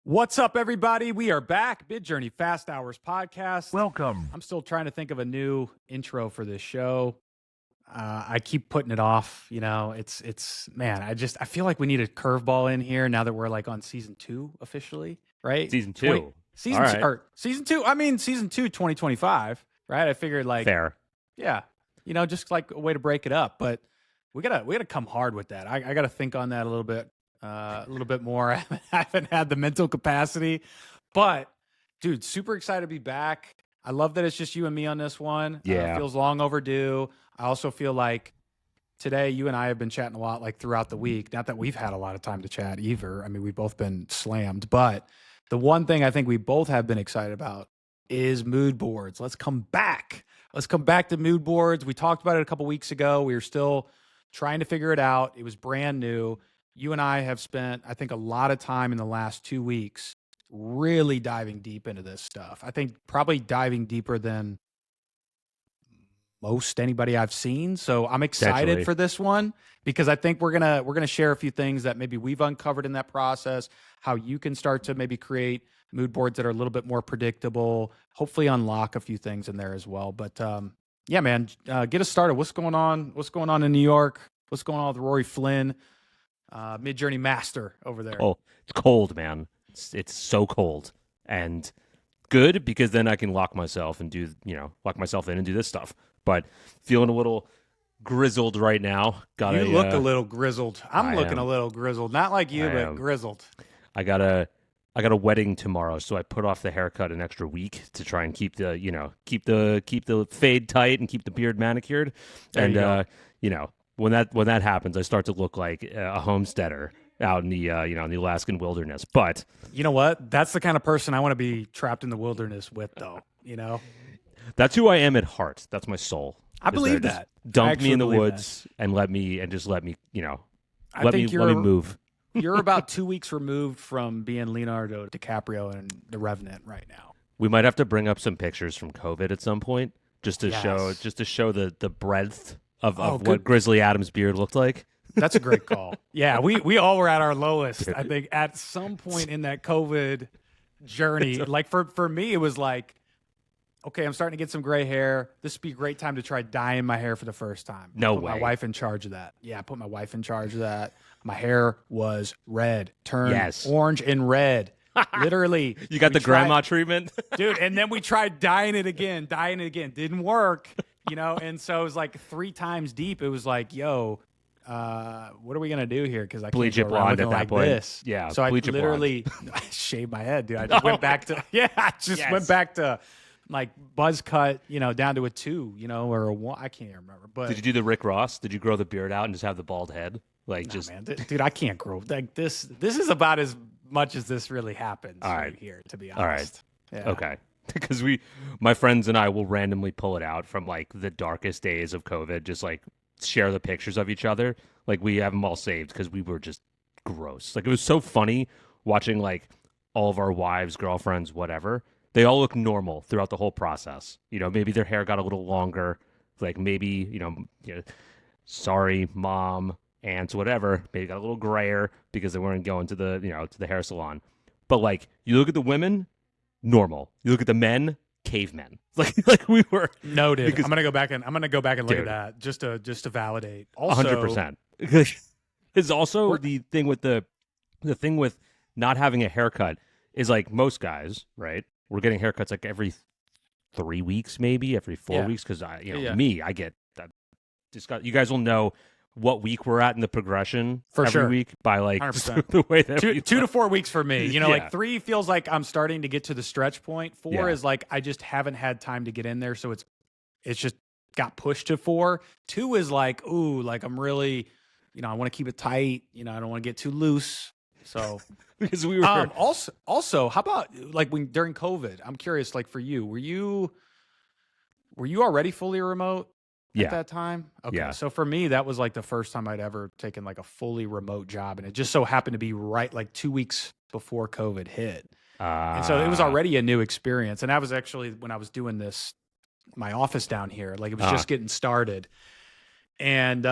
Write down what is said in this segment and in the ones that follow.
What's up, everybody? We are back. Midjourney Fast Hours podcast. Welcome. I'm still trying to think of a new intro for this show. I keep putting it off. You know, it's man. I feel like we need a curveball in here now that we're like on season 2 officially, right? Season 2. Season All 2 right. or season 2. I mean, season 2, 2025, right? I figured like Fair. yeah, you know, just like a way to break it up. But we gotta come hard with that. I gotta think on that a little bit more. I haven't had the mental capacity, but dude, super excited to be back. I love that it's just you and me on this one. Yeah. Feels long overdue. I also feel like today you and I have been chatting a lot like throughout the week. Not that we've had a lot of time to chat either. I mean, we've both been slammed, but the one thing I think we both have been excited about is mood boards. Let's come back. Let's come back to mood boards. We talked about it a couple weeks ago. We were still trying to figure it out. It was brand new. You and I have spent, I think, a lot of time in the last 2 weeks really diving deep into this stuff. I think probably diving deeper than most anybody I've seen. So I'm excited for this one because I think we're gonna share a few things that maybe we've uncovered in that process, how you can start to maybe create mood boards that are a little bit more predictable, hopefully unlock a few things in there as well. But yeah, man, get us started. What's going on? What's going on in New York? What's going on with Rory Flynn? Midjourney master over there. Oh, it's cold, man. It's so cold and good because then I can lock myself and lock myself in and do this stuff. But feeling a little grizzled right now. You look a little grizzled. I'm looking a little grizzled. Not like you, but grizzled. I got a wedding tomorrow, so I put off the haircut an extra week to try and keep the fade tight and keep the beard manicured. When that happens, I start to look like a homesteader out in the in the Alaskan wilderness. But you know what? That's the kind of person I want to be trapped in the wilderness with, though. You know, that's who I am at heart. That's my soul. I believe that. Dump me in the woods and let me let me move. You're about 2 weeks removed from being Leonardo DiCaprio in The Revenant right now. We might have to bring up some pictures from COVID at some point just to show the breadth of what Grizzly Adams' beard looked like. That's a great call. Yeah, we all were at our lowest, I think, at some point in that COVID journey. Like for me, it was like, okay, I'm starting to get some gray hair. This would be a great time to try dyeing my hair for the first time. Put my wife in charge of that. Yeah, I put my wife in charge of that. My hair was red, turned orange and red. Literally. You got the grandma treatment? Dude, and then we tried dyeing it again. Didn't work. You know, and so it was like 3 times deep. It was like, yo, what are we gonna do here? Because I bleach can't it go around blonde looking at that like point. this. Yeah, so I bleach it literally shaved my head, dude. I just went back to went back to like buzz cut, you know, down to a 2, you know, or a 1. I can't remember. But did you do the Rick Ross? Did you grow the beard out and just have the bald head? Like, man, dude, I can't grow like this. This is about as much as this really happens here, to be honest. All right. Yeah. Okay. Because my friends and I will randomly pull it out from like the darkest days of COVID, just like share the pictures of each other. Like we have them all saved because we were just gross. Like it was so funny watching like all of our wives, girlfriends, whatever. They all look normal throughout the whole process. You know, maybe their hair got a little longer. Like maybe, sorry, mom, aunts, whatever. Maybe got a little grayer because they weren't going to the hair salon. But like you look at the women, normal. You look at the men, cavemen. Like we were noted. I'm gonna go back and look at that just to validate. Also, 100%. It's also the thing with not having a haircut is like most guys, right? We're getting haircuts like every 3 weeks, maybe every 4 weeks. Because I get that. You guys will know what week we're at in the progression every week by like the way that 2 to 4 weeks for me. You know, like 3 feels like I'm starting to get to the stretch point. 4 is like I just haven't had time to get in there, so it's just got pushed to 4. 2 is like, ooh, like I'm really, I want to keep it tight. I don't want to get too loose. So because we were also, how about like during COVID? I'm curious, like for you, were you already fully remote? At that time? Okay. Yeah. So for me, that was like the first time I'd ever taken like a fully remote job. And it just so happened to be right like 2 weeks before COVID hit. And so it was already a new experience. And that was actually when I was doing my office down here, like it was just getting started. And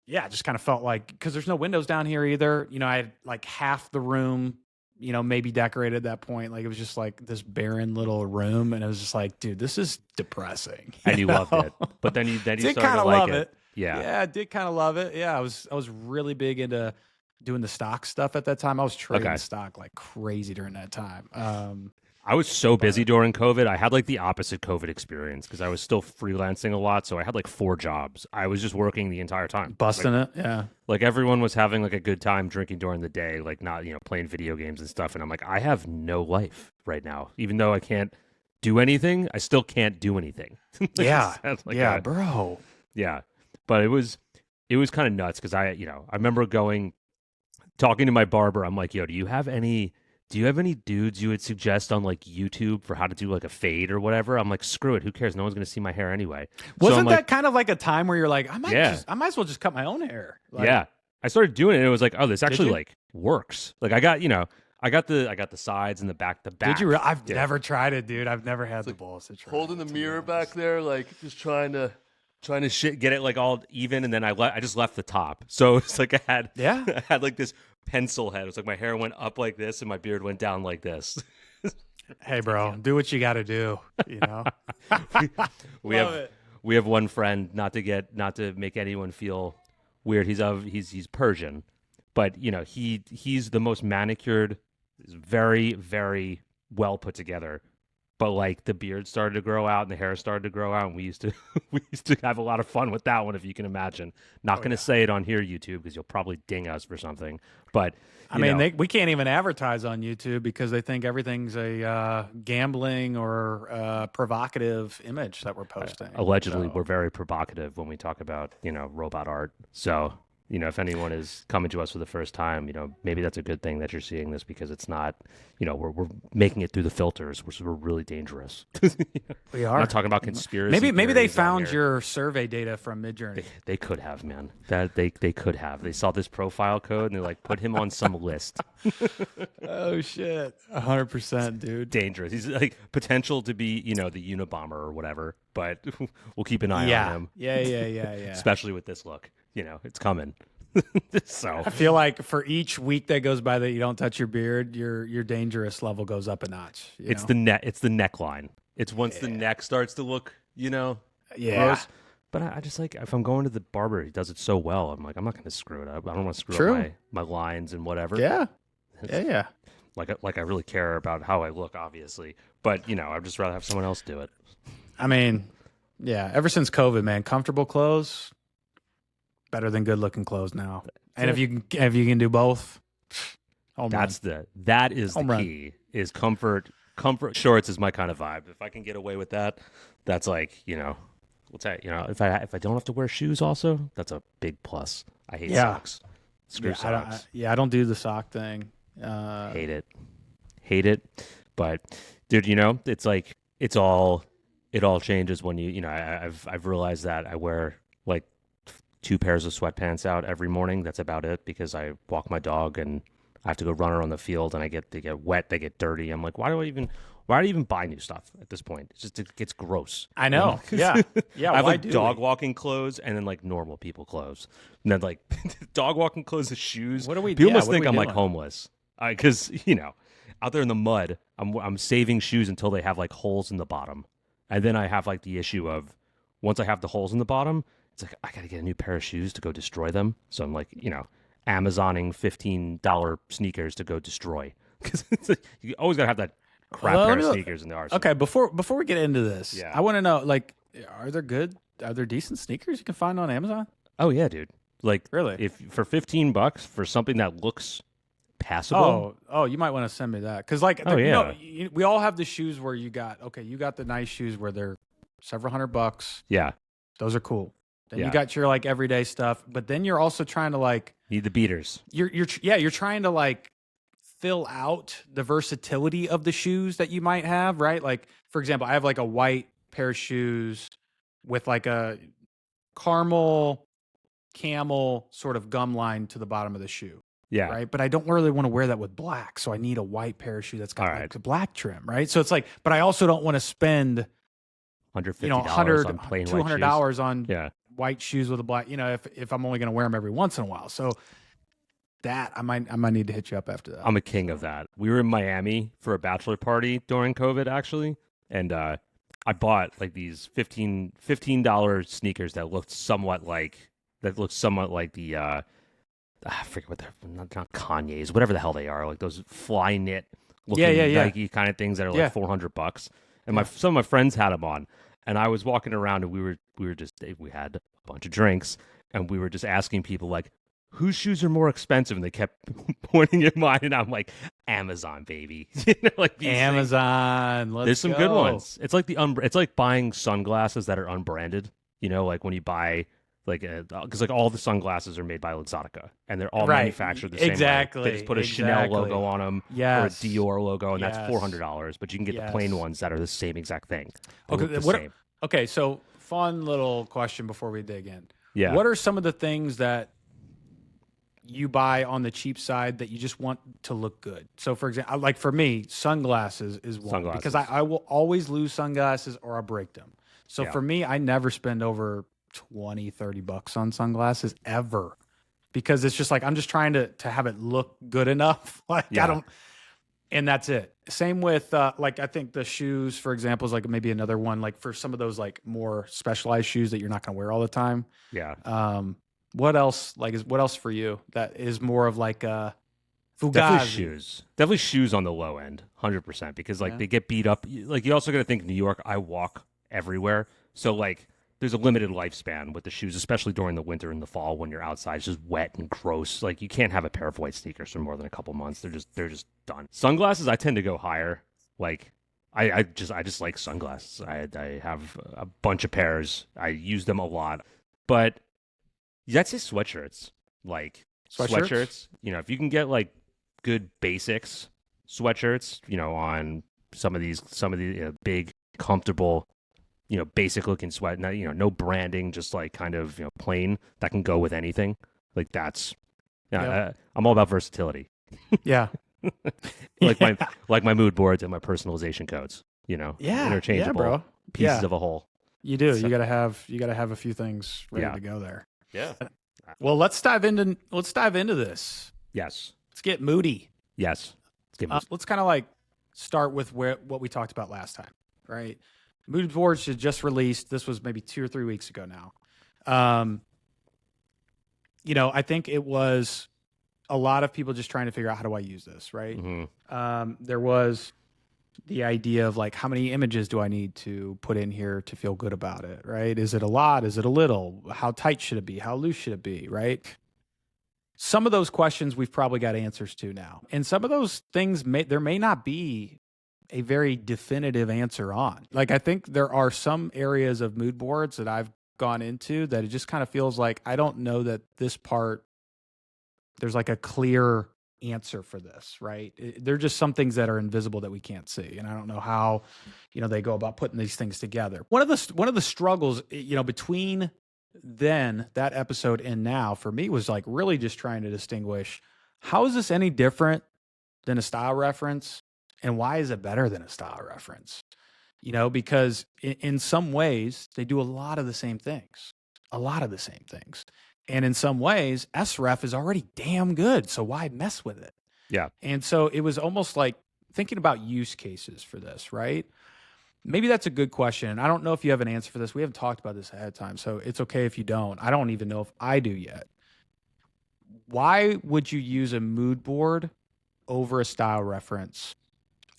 yeah, it just kind of felt like, because there's no windows down here either. I had like half the room maybe decorated at that point. Like it was just like this barren little room, and it was just like, dude, this is depressing. And you loved it, but then you did started kind to of like love it. it. Yeah. Yeah, I did kind of love it. Yeah, I was really big into doing the stock stuff at that time. I was trading stock like crazy during that time. I was so busy during COVID. I had like the opposite COVID experience because I was still freelancing a lot. So I had like 4 jobs. I was just working the entire time. Busting it. Yeah. Like everyone was having like a good time drinking during the day, like not, playing video games and stuff. And I'm like, I have no life right now. Even though I can't do anything, I still can't do anything. Yeah. Bro. Yeah. But it was kind of nuts because I remember talking to my barber. I'm like, yo, do you have any dudes you would suggest on like YouTube for how to do like a fade or whatever? I'm like, screw it. Who cares? No one's going to see my hair anyway. Wasn't that kind of like a time where you're like, I might as well just cut my own hair. Like, yeah. I started doing it and it was like, oh, this actually like works. Like I got the sides and the back. Did you? I've never tried it, dude. I've never had the balls to try. Holding the mirror back there, like just trying to get it like all even, and then I just left the top. So it's like I had like this pencil head. It was like my hair went up like this and my beard went down like this. Hey, bro, do what you got to do. We have one friend, not to make anyone feel weird. He's Persian, but he's the most manicured, very, very well put together. But like the beard started to grow out and the hair started to grow out, and we used to have a lot of fun with that one, if you can imagine. Not going to say it on here, YouTube, because you'll probably ding us for something. But we can't even advertise on YouTube because they think everything's a gambling or provocative image that we're posting. Allegedly, we're very provocative when we talk about robot art. So if anyone is coming to us for the first time, maybe that's a good thing that you're seeing this, because it's not, we're making it through the filters, which we're really dangerous. We are. I'm not talking about conspiracy. Maybe they found your survey data from Midjourney. They could have, man. That they could have. They saw this profile code and they're like, put him on some list. Oh shit, 100%, dude. Dangerous. He's like potential to be, the Unabomber or whatever. But we'll keep an eye on him. Yeah. Especially with this look. It's coming. So I feel like for each week that goes by that you don't touch your beard, your dangerous level goes up a notch. It's the neckline. It's once the neck starts to look, gross. But I just like, if I'm going to the barber, he does it so well. I'm like, I'm not going to screw it up. I don't want to screw up my lines and whatever. Yeah. Like I really care about how I look, obviously. But I'd just rather have someone else do it. I mean, yeah. Ever since COVID, man, comfortable clothes better than good looking clothes now. And if you can do both, that is the key. Is comfort. Comfort shorts is my kind of vibe. If I can get away with that, that's like, we'll tell you, if I don't have to wear shoes also, that's a big plus. I hate socks. Screw socks. I don't do the sock thing. Hate it. But dude, it's like it all changes when I've realized that I wear like 2 pairs of sweatpants out every morning. That's about it, because I walk my dog and I have to go run around the field, and they get wet, they get dirty. I'm like, why do I even buy new stuff at this point? It gets gross. I know. Yeah. I have like dog walking clothes and then like normal people clothes. And then like dog walking clothes and shoes. What are we People must think I'm doing? like homeless. Because, out there in the mud, I'm saving shoes until they have like holes in the bottom. And then I have like the issue of, once I have the holes in the bottom, it's like, I got to get a new pair of shoes to go destroy them. So I'm like, Amazoning $15 sneakers to go destroy. Because you always got to have that crap pair of sneakers in the arsenal. Okay, before we get into this, I want to know, like, are there decent sneakers you can find on Amazon? Oh, yeah, dude. Like, really? If for $15 for something that looks passable. Oh, you might want to send me that. Because, like, we all have the shoes where you got the nice shoes where they're several $100. Yeah. Those are cool. Then you got your like everyday stuff, but then you're also trying to like need the beaters. You're trying to like fill out the versatility of the shoes that you might have, right? Like, for example, I have like a white pair of shoes with like a caramel camel sort of gum line to the bottom of the shoe. Yeah. Right. But I don't really want to wear that with black. So I need a white pair of shoe that's got like a black trim. Right. So it's like, but I also don't want to spend $150 on plain $200 on white shoes with a black, if I'm only going to wear them every once in a while. So That I might need to hit you up after that. I'm a king of that. We were in Miami for a bachelor party during COVID, actually, and I bought like these $15 sneakers that looked somewhat like the I forget what they're not Kanye's, whatever the hell they are, like those fly knit looking Nike kind of things that are like $400. And some of my friends had them on, and I was walking around, and we had a bunch of drinks, and we were just asking people like, whose shoes are more expensive? And they kept pointing at mine, and I'm like, Amazon, baby. Like these Amazon. There's some good ones. It's like it's like buying sunglasses that are unbranded. Like when you buy because like all the sunglasses are made by Luxottica, and they're all manufactured the same way. They just put a Chanel logo on them or a Dior logo, and that's $400. But you can get the plain ones that are the same exact thing. Okay, so fun little question before we dig in. Yeah. What are some of the things that you buy on the cheap side that you just want to look good? So for example, like for me, sunglasses is one because I will always lose sunglasses or I'll break them. So for me, I never spend over $20-$30 on sunglasses ever, because it's just like I'm just trying to have it look good enough. Like I don't, and that's it. Same with like I think the shoes, for example, is like maybe another one. Like for some of those like more specialized shoes that you're not going to wear all the time. Yeah. What else? Like what else for you that is more of like a Fugazi? Definitely shoes on the low end, 100%, because like they get beat up. Like you also got to think New York. I walk everywhere, so like there's a limited lifespan with the shoes, especially during the winter and the fall when you're outside. It's just wet and gross. Like you can't have a pair of white sneakers for more than a couple months. They're just done. Sunglasses, I tend to go higher. Like I just like sunglasses. I have a bunch of pairs. I use them a lot, but that's just sweatshirts. Like sweatshirts. If you can get like good basics sweatshirts, on some of these big comfortable, basic looking sweat, no branding, just like kind of, plain, that can go with anything. Like that's, I'm all about versatility. Yeah. like my mood boards and my personalization codes, interchangeable bro. pieces of a whole. You do. So, you gotta have a few things ready to go there. Yeah. Well, let's dive into this. Yes. Let's get moody. Yes. Let's kind of like start with what we talked about last time, right? Moodboard should just released. This was maybe 2 or 3 weeks ago now. I think it was a lot of people just trying to figure out, how do I use this, right? Mm-hmm. There was the idea of like, how many images do I need to put in here to feel good about it, right? Is it a lot? Is it a little? How tight should it be? How loose should it be, right? Some of those questions we've probably got answers to now. And some of those things there may not be a very definitive answer on. Like, I think there are some areas of mood boards that I've gone into that it just kind of feels like, I don't know that this part, there's like a clear answer for this, right? They're just some things that are invisible that we can't see. And I don't know how, they go about putting these things together. One of the struggles, between then that episode and now for me was like really just trying to distinguish, how is this any different than a style reference? And why is it better than a style reference? Because in some ways they do a lot of the same things. And in some ways, SREF is already damn good. So why mess with it? Yeah. And so it was almost like thinking about use cases for this, right? Maybe that's a good question. And I don't know if you have an answer for this. We haven't talked about this ahead of time, so it's okay if you don't. I don't even know if I do yet. Why would you use a mood board over a style reference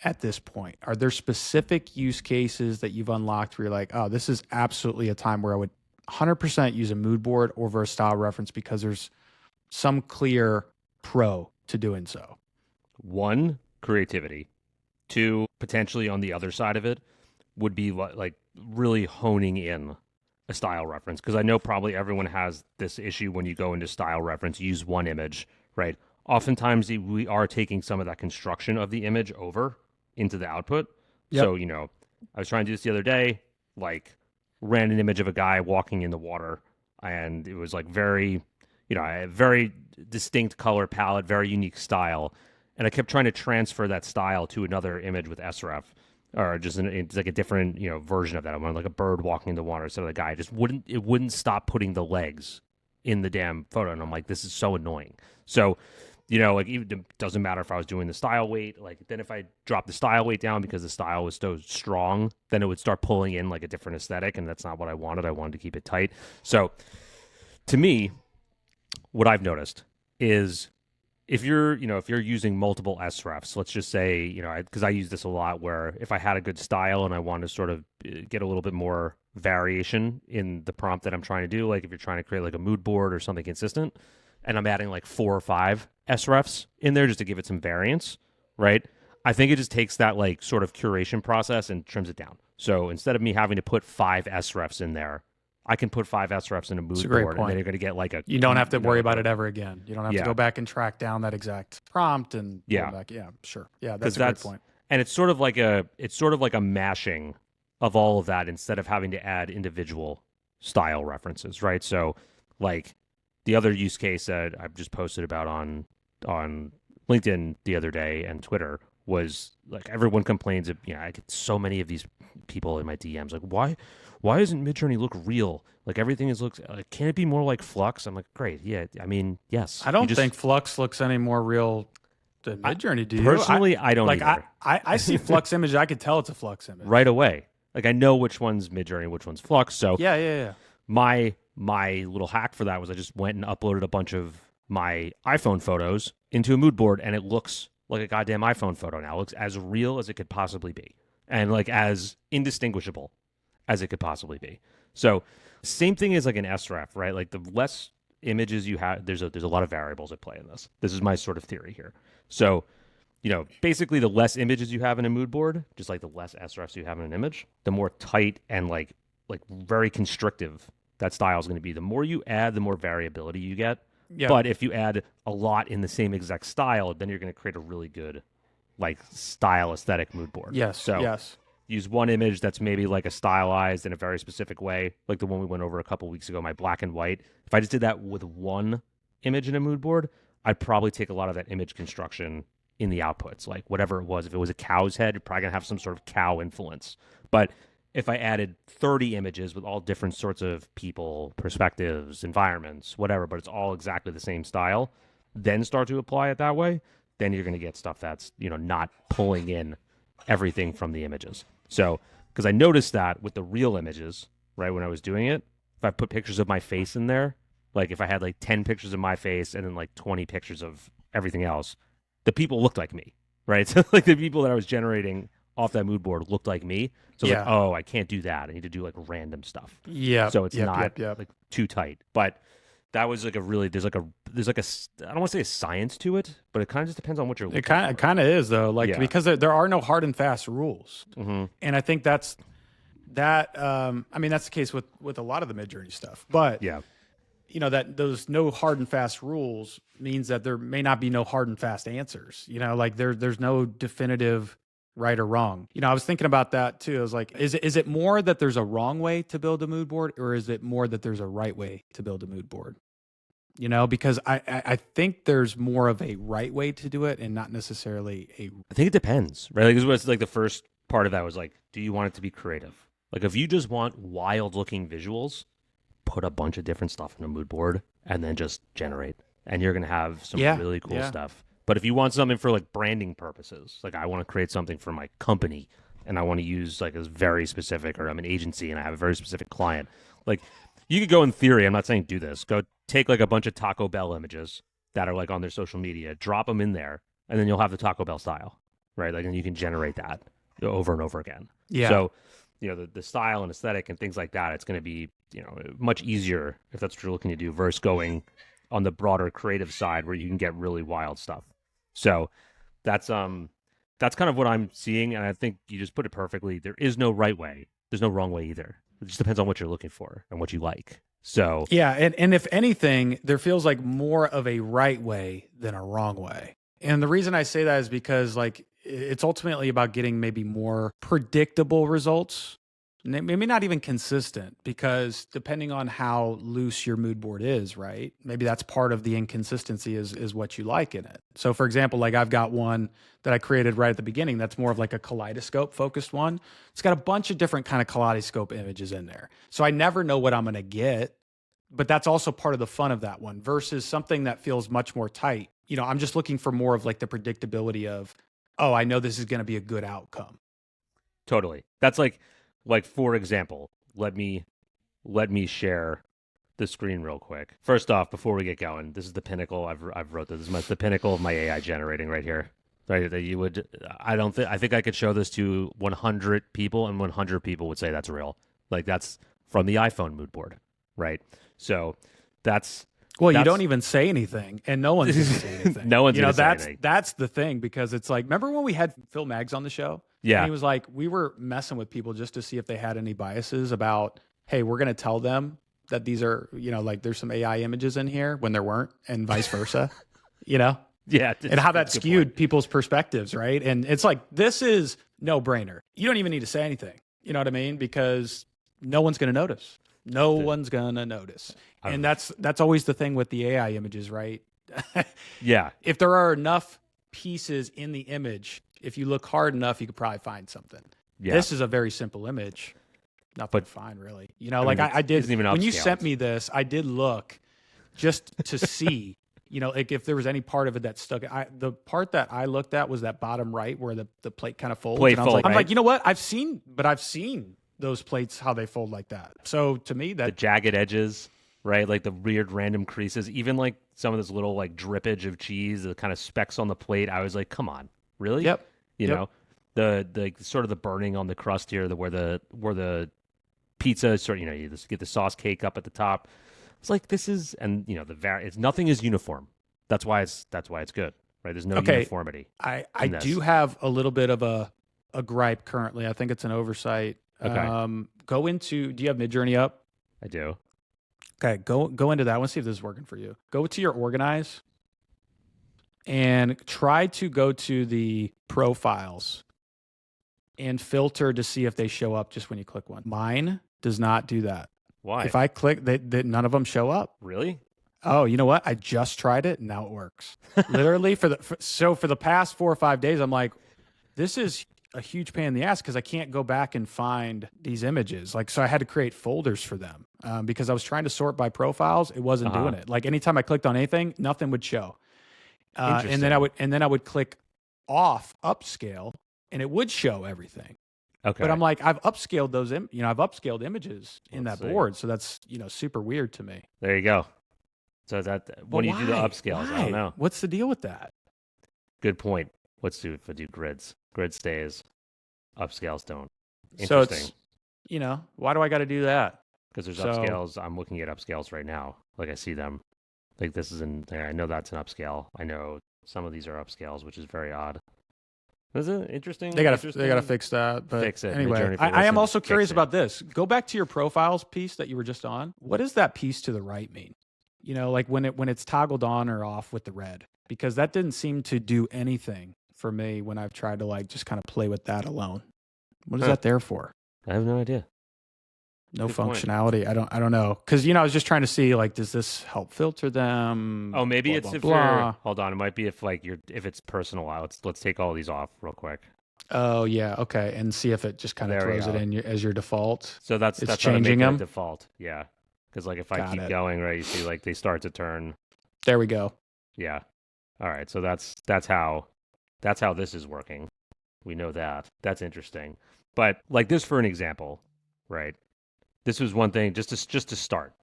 at this point? Are there specific use cases that you've unlocked where you're like, oh, this is absolutely a time where I would 100% use a mood board over a style reference because there's some clear pro to doing so? 1, creativity. 2, potentially on the other side of it would be like really honing in a style reference, because I know probably everyone has this issue when you go into style reference, use one image, right? Oftentimes we are taking some of that construction of the image over into the output. Yep. So, I was trying to do this the other day, like ran an image of a guy walking in the water, and it was like very, a very distinct color palette, very unique style. And I kept trying to transfer that style to another image with SREF, or just it's like a different, version of that. I wanted like a bird walking in the water. So the guy just wouldn't stop putting the legs in the damn photo. And I'm like, this is so annoying. So like even it doesn't matter if I was doing the style weight. Like then if I drop the style weight down because the style was so strong, then it would start pulling in like a different aesthetic, and that's not what I wanted. I wanted to keep it tight. So to me, what I've noticed is if you're using multiple srefs, let's just say, because I use this a lot, where if I had a good style and I want to sort of get a little bit more variation in the prompt that I'm trying to do, like if you're trying to create like a mood board or something consistent, and I'm adding like 4 or 5 srefs in there just to give it some variance, right? I think it just takes that like sort of curation process and trims it down. So instead of me having to put 5 srefs in there, I can put 5 srefs in a mood board, and then you're going to get like a. You don't have to worry about it ever again. You don't have to go back and track down that exact prompt and pull back. Yeah, sure. Yeah, that's a great point. And it's sort of like a mashing of all of that instead of having to add individual style references, right? So, like the other use case that I've just posted about on LinkedIn the other day and Twitter was like everyone complains of, I get so many of these people in my DMs like, why doesn't Midjourney look real? Like everything looks like, can it be more like Flux? I'm like, great, yeah. I mean, yes. I don't think Flux looks any more real than Midjourney. Do you? Personally, I don't either. I see Flux image. I could tell it's a Flux image right away. Like I know which one's Midjourney, which one's Flux. So yeah. My little hack for that was I just went and uploaded a bunch of my iPhone photos into a mood board, and it looks like a goddamn iPhone photo now. It looks as real as it could possibly be, and like as indistinguishable as it could possibly be. So same thing as like an SREF, right? Like the less images you have, there's a lot of variables at play in this. This is my sort of theory here. So, basically the less images you have in a mood board, just like the less SREFs you have in an image, the more tight and like very constrictive that style is going to be. The more you add, the more variability you get. Yeah. But if you add a lot in the same exact style, then you're going to create a really good like style aesthetic mood board. Yes. So yes. Use one image that's maybe like a stylized in a very specific way, like the one we went over a couple weeks ago, my black and white. If I just did that with one image in a mood board, I'd probably take a lot of that image construction in the outputs, like whatever it was. If it was a cow's head, you're probably going to have some sort of cow influence. But if I added 30 images with all different sorts of people, perspectives, environments, whatever, but it's all exactly the same style, then start to apply it that way, then you're going to get stuff that's, not pulling in everything from the images. So, because I noticed that with the real images, right, when I was doing it, if I put pictures of my face in there, like if I had like 10 pictures of my face and then like 20 pictures of everything else, the people looked like me, right? So like the people that I was generating off that mood board looked like me. So like, oh, I can't do that. I need to do like random stuff. Yeah. So it's not like too tight. But that was like a really, there's like a, I don't want to say a science to it, but it kind of just depends on what you're looking for. It kind of is though, like because there are no hard and fast rules. Mm-hmm. And I think that's the case with a lot of the Midjourney stuff. But that those no hard and fast rules means that there may not be no hard and fast answers. Like there's no definitive right or wrong. I was thinking about that too. I was like, is it more that there's a wrong way to build a mood board, or is it more that there's a right way to build a mood board? Because I think there's more of a right way to do it and not necessarily I think it depends, right? Like this was like the first part of that was like, do you want it to be creative? Like if you just want wild looking visuals, put a bunch of different stuff in a mood board and then just generate, and you're going to have some really cool stuff. But if you want something for like branding purposes, like I want to create something for my company and I want to use like a very specific, or I'm an agency and I have a very specific client, like you could go in theory, I'm not saying do this, go take like a bunch of Taco Bell images that are like on their social media, drop them in there, and then you'll have the Taco Bell style, right? Like, and you can generate that over and over again. Yeah. So, the style and aesthetic and things like that, it's going to be, much easier if that's what you're looking to do versus going on the broader creative side where you can get really wild stuff. So that's kind of what I'm seeing. And I think you just put it perfectly. There is no right way. There's no wrong way either. It just depends on what you're looking for and what you like. So yeah, and if anything, there feels like more of a right way than a wrong way. And the reason I say that is because like it's ultimately about getting maybe more predictable results, maybe not even consistent, because depending on how loose your mood board is, right? Maybe that's part of the inconsistency is what you like in it. So for example, like I've got one that I created right at the beginning that's more of like a kaleidoscope focused one. It's got a bunch of different kind of kaleidoscope images in there. So I never know what I'm going to get, but that's also part of the fun of that one versus something that feels much more tight. I'm just looking for more of like the predictability of, oh, I know this is going to be a good outcome. Totally. That's like for example, let me share the screen real quick. First off, before we get going, this is the pinnacle. I've wrote this. This is the pinnacle of my AI generating right here. Right, that you would. I think I could show this to 100 people, and 100 people would say that's real. Like that's from the iPhone mood board, right? So that's. Well, you don't even say anything, and no one's going to say anything. No one's going to say anything. That's the thing, because it's like, remember when we had Phil Maggs on the show? Yeah. And he was like, we were messing with people just to see if they had any biases about, hey, we're going to tell them that these are, like there's some AI images in here when there weren't, and vice versa, Yeah. And how that skewed people's perspectives, right? And it's like, this is no brainer. You don't even need to say anything. You know what I mean? Because no one's going to notice. No one's going to notice. And that's always the thing with the AI images, right? Yeah. If there are enough pieces in the image, if you look hard enough, you could probably find something. Yeah. This is a very simple image. Nothing to find, really. I did, when you sent me this, I did look just to see, like if there was any part of it that stuck. The part that I looked at was that bottom right where the plate kind of folds. I'm like, you know what? I've seen those plates, how they fold like that. So to me, the jagged edges, right? Like the weird random creases, even like some of this little like drippage of cheese, the kind of specks on the plate. I was like, come on, really? Yep. You know, the sort of the burning on the crust here, where the pizza sort of, you just get the sauce cake up at the top. It's like, this is, and it's nothing is uniform. That's why it's good, right? There's no uniformity. I do have a little bit of a gripe currently. I think it's an oversight. Okay. Do you have Midjourney up? I do. Okay, go into that one, see if this is working for you. Go to your organize and try to go to the profiles and filter to see if they show up just when you click one. Mine does not do that. Why? If I click, none of them show up. Really? Oh, you know what? I just tried it and now it works. Literally for the past 4 or 5 days, I'm like, this is a huge pain in the ass because I can't go back and find these images. So I had to create folders for them because I was trying to sort by profiles. It wasn't doing it. Like anytime I clicked on anything, nothing would show. And then I would click off upscale and it would show everything. Okay. But I'm like, I've upscaled those, I've upscaled images in that board. So that's, super weird to me. There you go. So when you do the upscales, I don't know. What's the deal with that? Good point. Let's do grids. Grid stays. Upscales don't. So Interesting. it's, why do I got to do that? Because there's upscales. I'm looking at upscales right now. Like I see them. Like this is I know that's an upscale. I know some of these are upscales, which is very odd. Is it interesting? They gotta fix that. But fix it. Anyway, I am also curious about this. Go back to your profiles piece that you were just on. What does that piece to the right mean? Like when it's toggled on or off with the red, because that didn't seem to do anything for me when I've tried to just kind of play with that alone. What is that there for? I have no idea. No Good functionality. Point. I don't know. Because I was just trying to see does this help filter them? Oh, maybe it's if you're hold on. It might be if if it's personal. Let's take all these off real quick. Oh yeah, okay, and see if it just kind of throws it in as your default. So that's changing them default. Yeah, because if I keep going, right, you see they start to turn. There we go. Yeah. All right. So that's how this is working. We know that. That's interesting. But this for an example, right? This was one thing just to start.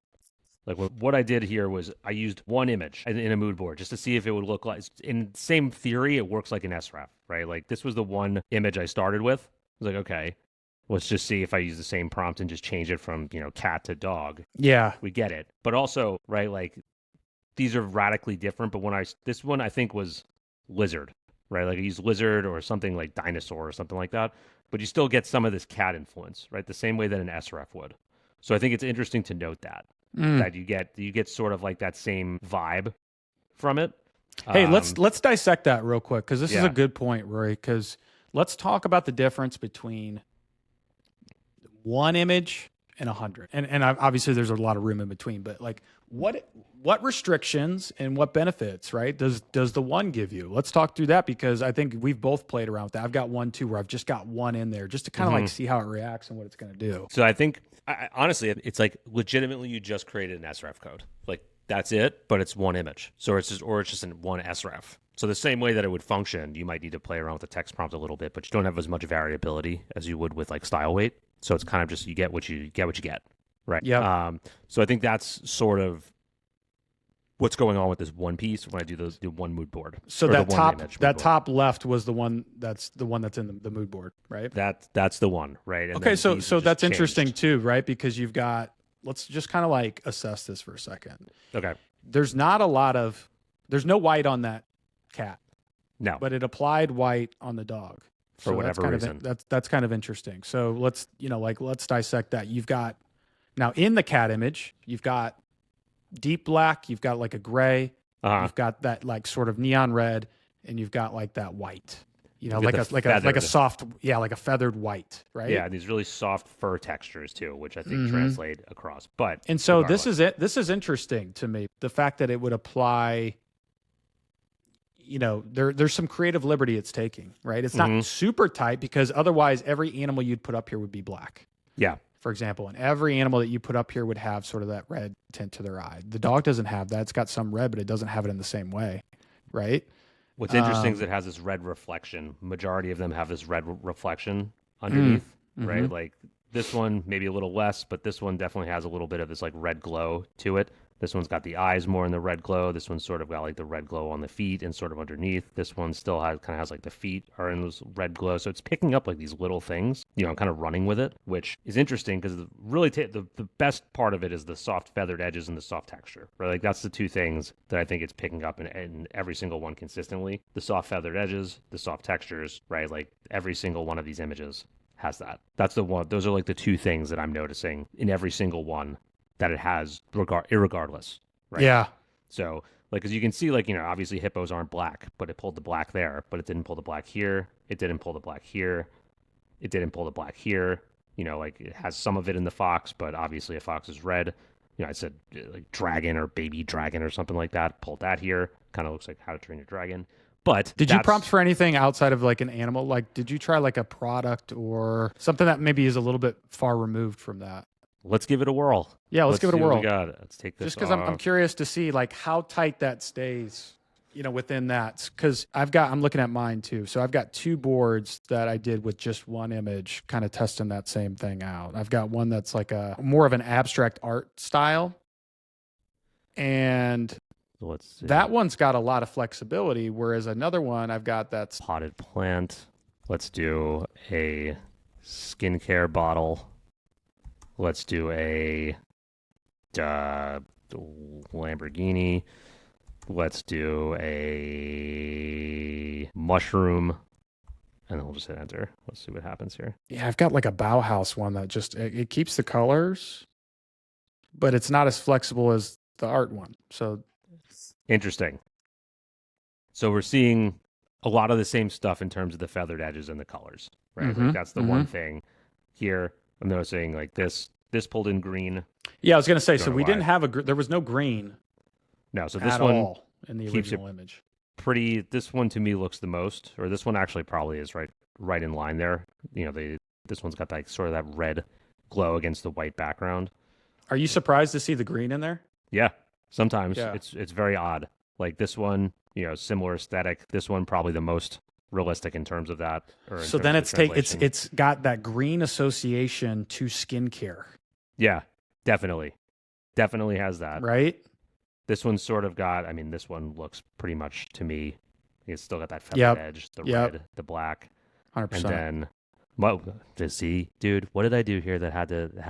What I did here was I used one image in a mood board just to see if it would look like, in same theory, it works like an SREF, right? This was the one image I started with. I was like, okay, let's just see if I use the same prompt and just change it from, cat to dog. Yeah. We get it. But also, right, these are radically different. But this one I think was lizard, right? I used lizard or something like dinosaur or something like that. But you still get some of this cat influence, right? The same way that an SREF would. So I think it's interesting to note that you get sort of that same vibe from it. Hey, let's dissect that real quick because this is a good point, Rory. Because let's talk about the difference between one image and 100, and obviously there's a lot of room in between. But what restrictions and what benefits, right? Does the one give you? Let's talk through that because I think we've both played around with that. I've got one too where I've just got one in there just to kind of see how it reacts and what it's going to do. So I think honestly, it's legitimately you just created an SREF code. That's it, but it's one image. So it's just in one sref. So the same way that it would function, you might need to play around with the text prompt a little bit, but you don't have as much variability as you would with like style weight. So it's kind of just you get what you get, right? Yeah. So I think that's sort of what's going on with this one piece when I do the one mood board. So or that the one top image mood that board. top left was the one that's in the mood board, right? That's the one, right? And Okay, then so these are so just that's changed. interesting too, right? Because you've got, let's just kind of like assess this for a second. Okay. There's no white on that cat, No. but it applied white on the dog For So whatever that's reason. That's kind of interesting. So let's dissect that. You've got now in the cat image, you've got deep black, you've got like a gray, you've got that like sort of neon red, and you've got like that white. You know, You've like got a the soft, like a feathered white, right? Yeah, and these really soft fur textures too, which I think translate across. But And so regardless. this is interesting to me. The fact that it would apply, there's some creative liberty it's taking, right? It's not super tight because otherwise every animal you'd put up here would be black, Yeah. for example. And every animal that you put up here would have sort of that red tint to their eye. The dog doesn't have that. It's got some red, but it doesn't have it in the same way, right? What's interesting is it has this red reflection. Majority of them have this red reflection underneath, right? Like this one, maybe a little less, but this one definitely has a little bit of this like red glow to it. This one's got the eyes more in the red glow. This one's sort of got like the red glow on the feet and sort of underneath. This one still has like the feet are in this red glow. So it's picking up like these little things, kind of running with it, which is interesting because really the best part of it is the soft feathered edges and the soft texture, right? Like that's the two things that I think it's picking up in every single one consistently. The soft feathered edges, the soft textures, right? Like every single one of these images has that. That's the one. Those are like the two things that I'm noticing in every single one that it has irregardless, right? Yeah. So like, as you can see, like, obviously hippos aren't black, but it pulled the black there, but it didn't pull the black here. It didn't pull the black here. It didn't pull the black here. Like it has some of it in the fox, but obviously a fox is red. I said like dragon or baby dragon or something like that. Pulled that here. Kind of looks like How to Train Your Dragon. But Did you prompt for anything outside of like an animal? Like, did you try like a product or something that maybe is a little bit far removed from that? Let's give it a whirl. Yeah, let's give it a see what whirl. we got. Let's take this Just because I'm curious to see like how tight that stays, within that. Because I'm looking at mine too. So I've got two boards that I did with just one image, kind of testing that same thing out. I've got one that's like a more of an abstract art style, and Let's see. that one's got a lot of flexibility. Whereas another one I've got that's Potted plant. Let's do a skincare bottle. Let's do a Lamborghini. Let's do a mushroom. And then we'll just hit enter. Let's see what happens here. yeah, I've got like a Bauhaus one that just it keeps the colors, but it's not as flexible as the art one. So Interesting. So we're seeing a lot of the same stuff in terms of the feathered edges and the colors, right? Like that's the one thing here. I'm noticing like this pulled in green. yeah, I was gonna say. Don't So know we why. didn't have there was no green No, so this at one all in the keeps it original image. this one to me looks the most, or this one actually probably is right in line there. This one's got like sort of that red glow against the white background. Are you surprised to see the green in there? Yeah, sometimes Yeah. it's very odd. Like this one, similar aesthetic. This one probably the most realistic in terms of that. Or in So terms then of it's the it's translation. it's got that green association to skincare, Yeah, definitely has that. right? This one's sort of got. I mean, this one looks pretty much to me. It's still got that feathered Yep. edge, the Yep. red, the black. 100%. And then, to see, dude, what did I do here that had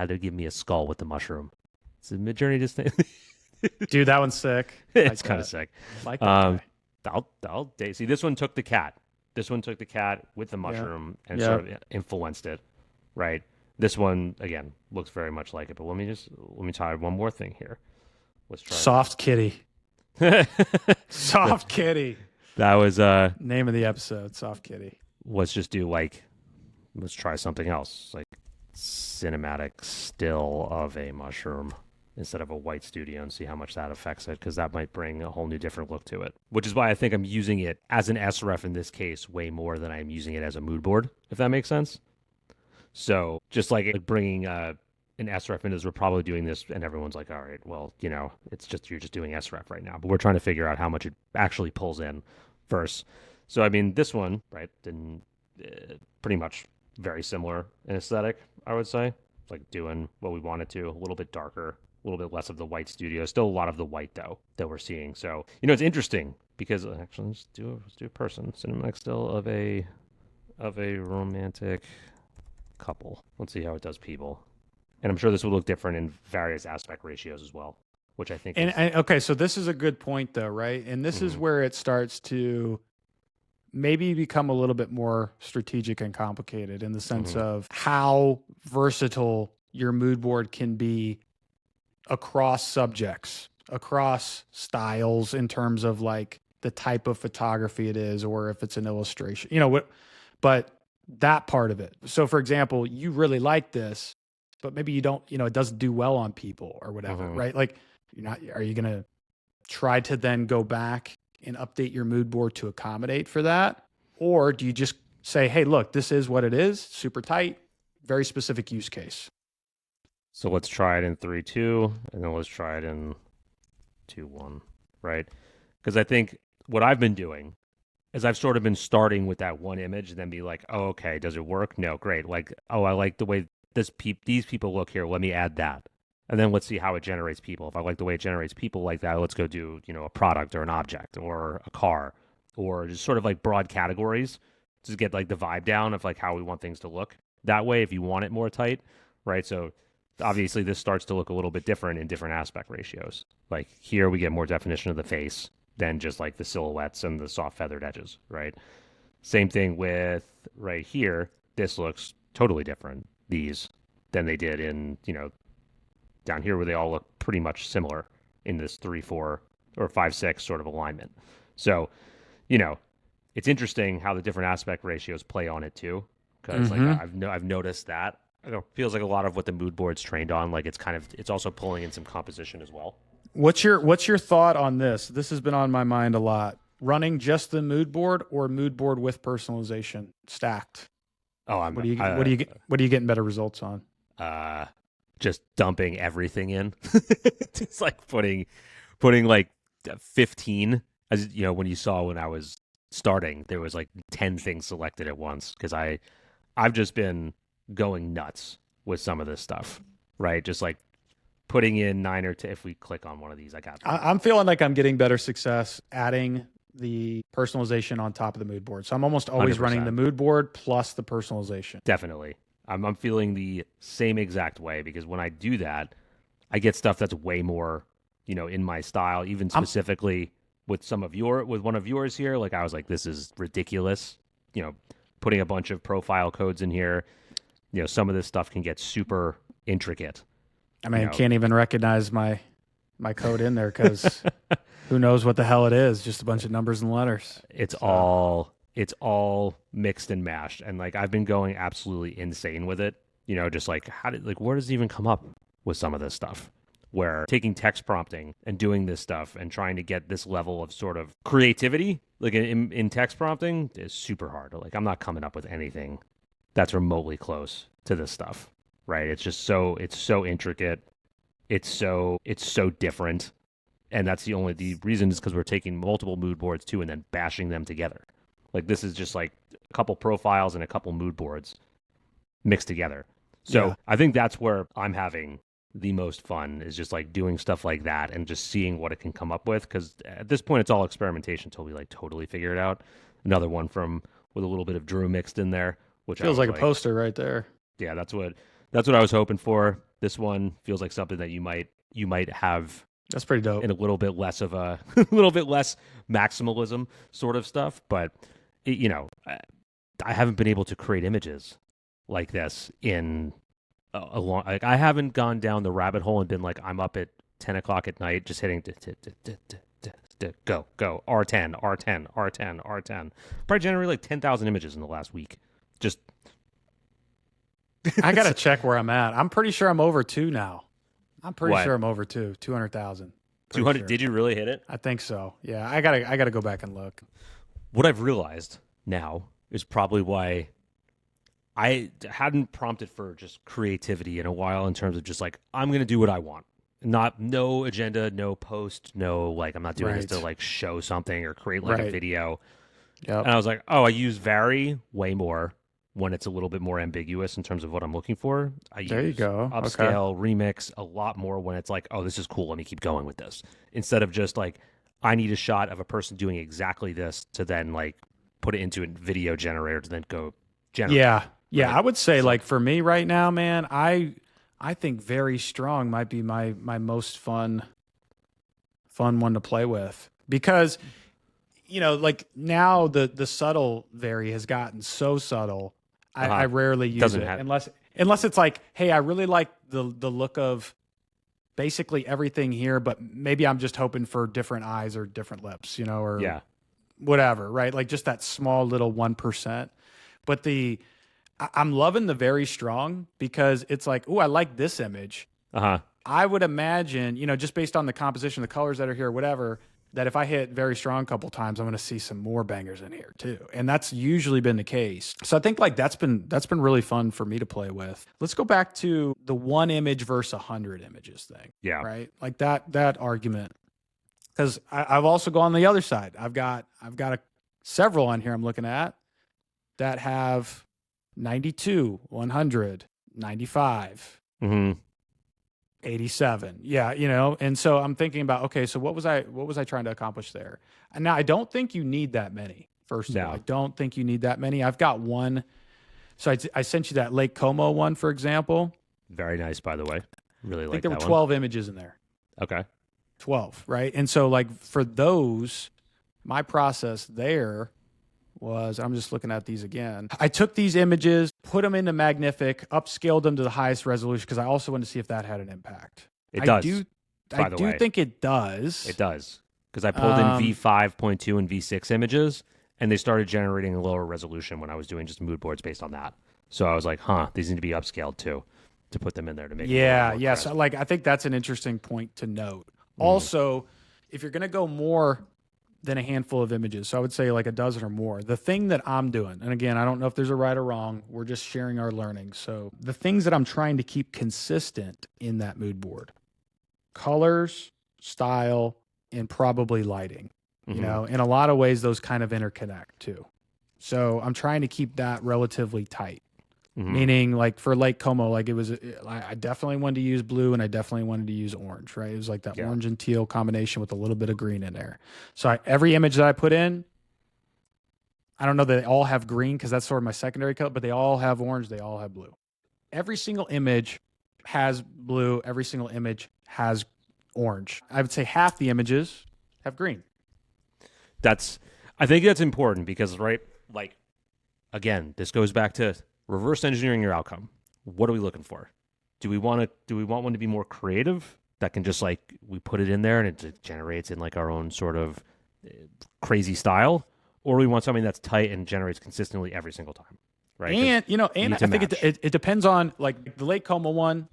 to give me a skull with the mushroom? Is it Midjourney just? Dude, that one's sick. It's kind of sick. Like that guy. I'll see. This one took the cat. This one took the cat with the mushroom and sort of influenced it, right? This one again looks very much like it. But let me try one more thing here. Let's try. Soft kitty. Soft kitty. That was Name of the episode, Soft Kitty. let's just do let's try something else, like cinematic still of a mushroom instead of a white studio and see how much that affects it, because that might bring a whole new different look to it, which is why I think I'm using it as an sref in this case way more than I'm using it as a mood board, if that makes sense. So just like bringing an an SREF is we're probably doing this, and everyone's like, all right, well, it's just you're just doing SREF right now, but we're trying to figure out how much it actually pulls in first. So I mean, this one, right, then pretty much very similar in aesthetic, I would say. It's like doing what we wanted to, a little bit darker, a little bit less of the white studio, still a lot of the white though that we're seeing. So it's interesting because actually let's do a person cinematic still of a romantic couple. Let's see how it does people. And I'm sure this will look different in various aspect ratios as well, which I think okay, so this is a good point though, right? And this is where it starts to maybe become a little bit more strategic and complicated in the sense of how versatile your mood board can be across subjects, across styles in terms of like the type of photography it is, or if it's an illustration, but that part of it. So for example, you really like this, but maybe you don't, it doesn't do well on people or whatever, right? Like are you going to try to then go back and update your mood board to accommodate for that? Or do you just say, hey, look, this is what it is, super tight, very specific use case? So let's try it in 3-2, and then let's try it in 2-1, right? Because I think what I've been doing is I've sort of been starting with that one image and then be like, oh, okay, does it work? No, great. Like, oh, I like the way these people look here. Let me add that. And then let's see how it generates people. If I like the way it generates people like that, let's go do, a product or an object or a car, or just sort of like broad categories to get like the vibe down of like how we want things to look. That way, if you want it more tight, right? So obviously this starts to look a little bit different in different aspect ratios. Like here we get more definition of the face than just like the silhouettes and the soft feathered edges, right? Same thing with right here. This looks totally different, these, than they did in, down here where they all look pretty much similar in this 3-4 or 5-6 sort of alignment. So, it's interesting how the different aspect ratios play on it too. Because like I've noticed that. It feels like a lot of what the mood board's trained on, like it's also pulling in some composition as well. What's your thought on this? This has been on my mind a lot. Running just the mood board or mood board with personalization stacked? Oh, what do you getting better results on? Just dumping everything in. It's like putting like 15, as when you saw when I was starting, there was like 10 things selected at once because I've just been going nuts with some of this stuff, right? Just like putting in 9 or 10. If we click on one of these, I'm feeling like I'm getting better success adding the personalization on top of the mood board. So I'm almost always 100%. running the mood board plus the personalization. Definitely. I'm feeling the same exact way because when I do that, I get stuff that's way more, in my style, even specifically with one of yours here. Like I was like, this is ridiculous. Putting a bunch of profile codes in here, some of this stuff can get super intricate. I mean, I can't even recognize my code in there because who knows what the hell it is? Just a bunch of numbers and letters. It's all mixed and mashed, and like I've been going absolutely insane with it. Just like where does it even come up with some of this stuff? Where taking text prompting and doing this stuff and trying to get this level of sort of creativity, like in text prompting, is super hard. Like I'm not coming up with anything that's remotely close to this stuff, right? It's so intricate. It's so different. And that's the reason is because we're taking multiple mood boards too and then bashing them together. Like this is just like a couple profiles and a couple mood boards mixed together. So yeah. I think that's where I'm having the most fun is just like doing stuff like that and just seeing what it can come up with. Because at this point, it's all experimentation until we like totally figure it out. Another one with a little bit of Drew mixed in there, which feels like a poster right there. Yeah, that's what I was hoping for. This one feels like something that you might have. That's pretty dope. And a little bit less of a little bit less maximalism sort of stuff, but I haven't been able to create images like this in a long. Like I haven't gone down the rabbit hole and been like I'm up at 10 o'clock at night just hitting go R10 R10 R10 R10. Probably generated like 10,000 images in the last week. Just I gotta check where I'm at. I'm pretty sure I'm over 2 now. I'm pretty sure I'm over 200,000. 200? Sure. Did you really hit it? I think so. Yeah, I gotta go back and look. What I've realized now is probably why I hadn't prompted for just creativity in a while in terms of just like, I'm going to do what I want. No agenda, no post, no, like, I'm not doing this to Right. like show something or create like a Right. video. Yep. And I was like, oh, I use vary way more when it's a little bit more ambiguous in terms of what I'm looking for. I There you use go. Okay. upscale, remix a lot more when it's like, oh, this is cool. Let me keep going with this. Instead of just like, I need a shot of a person doing exactly this to then like put it into a video generator to then go generate. Yeah. Yeah. Right? I would say So, like for me right now, man, I think very strong might be my most fun one to play with because like now the subtle vary has gotten so subtle. I rarely use Doesn't it have unless it's like, hey, I really like the look of basically everything here, but maybe I'm just hoping for different eyes or different lips, or yeah. whatever, right? Like just that small little 1%. But I'm loving the very strong because it's like, oh, I like this image. Uh-huh. I would imagine, just based on the composition, the colors that are here, whatever, that if I hit very strong a couple times, I'm going to see some more bangers in here too. And that's usually been the case. So I think like that's been really fun for me to play with. Let's go back to the 1 image versus 100 images thing. Yeah. Right? Like that argument. Because I've also gone the other side. I've got several on here I'm looking at that have 92, 100, 95. Mm-hmm. 87. Yeah, and so I'm thinking about, okay, so what was I trying to accomplish there? And now I don't think you need that many. First of all, I don't think you need that many. I've got one. So I sent you that Lake Como one, for example. Very nice, by the way. Really I like think there that were 12 images in there. Okay. 12, right? And so like for those, my process there was, I'm just looking at these again. I took these images, put them into Magnific, upscaled them to the highest resolution because I also wanted to see if that had an impact. It does. I do think it does. It does. Because I pulled in V5.2 and V6 images, and they started generating a lower resolution when I was doing just mood boards based on that. So I was like, these need to be upscaled too, to put them in there to make them more crisp. So like I think that's an interesting point to note. Also, if you're going to go more than a handful of images, so I would say like a dozen or more, the thing that I'm doing, and again, I don't know if there's a right or wrong, we're just sharing our learning. So the things that I'm trying to keep consistent in that mood board: colors, style, and probably lighting. In a lot of ways, those kind of interconnect too. So I'm trying to keep that relatively tight. Meaning like for Lake Como, like I definitely wanted to use blue and I definitely wanted to use orange, right? It was like that orange and teal combination with a little bit of green in there. So every image that I put in, I don't know that they all have green because that's sort of my secondary color, but they all have orange, they all have blue. Every single image has blue, every single image has orange. I would say half the images have green. I think that's important because, right, like, again, this goes back to reverse engineering your outcome. What are we looking for? Do we want one to be more creative that can just like we put it in there and it generates in like our own sort of crazy style, or we want something that's tight and generates consistently every single time, right? And I think it depends on like the Lake Como one,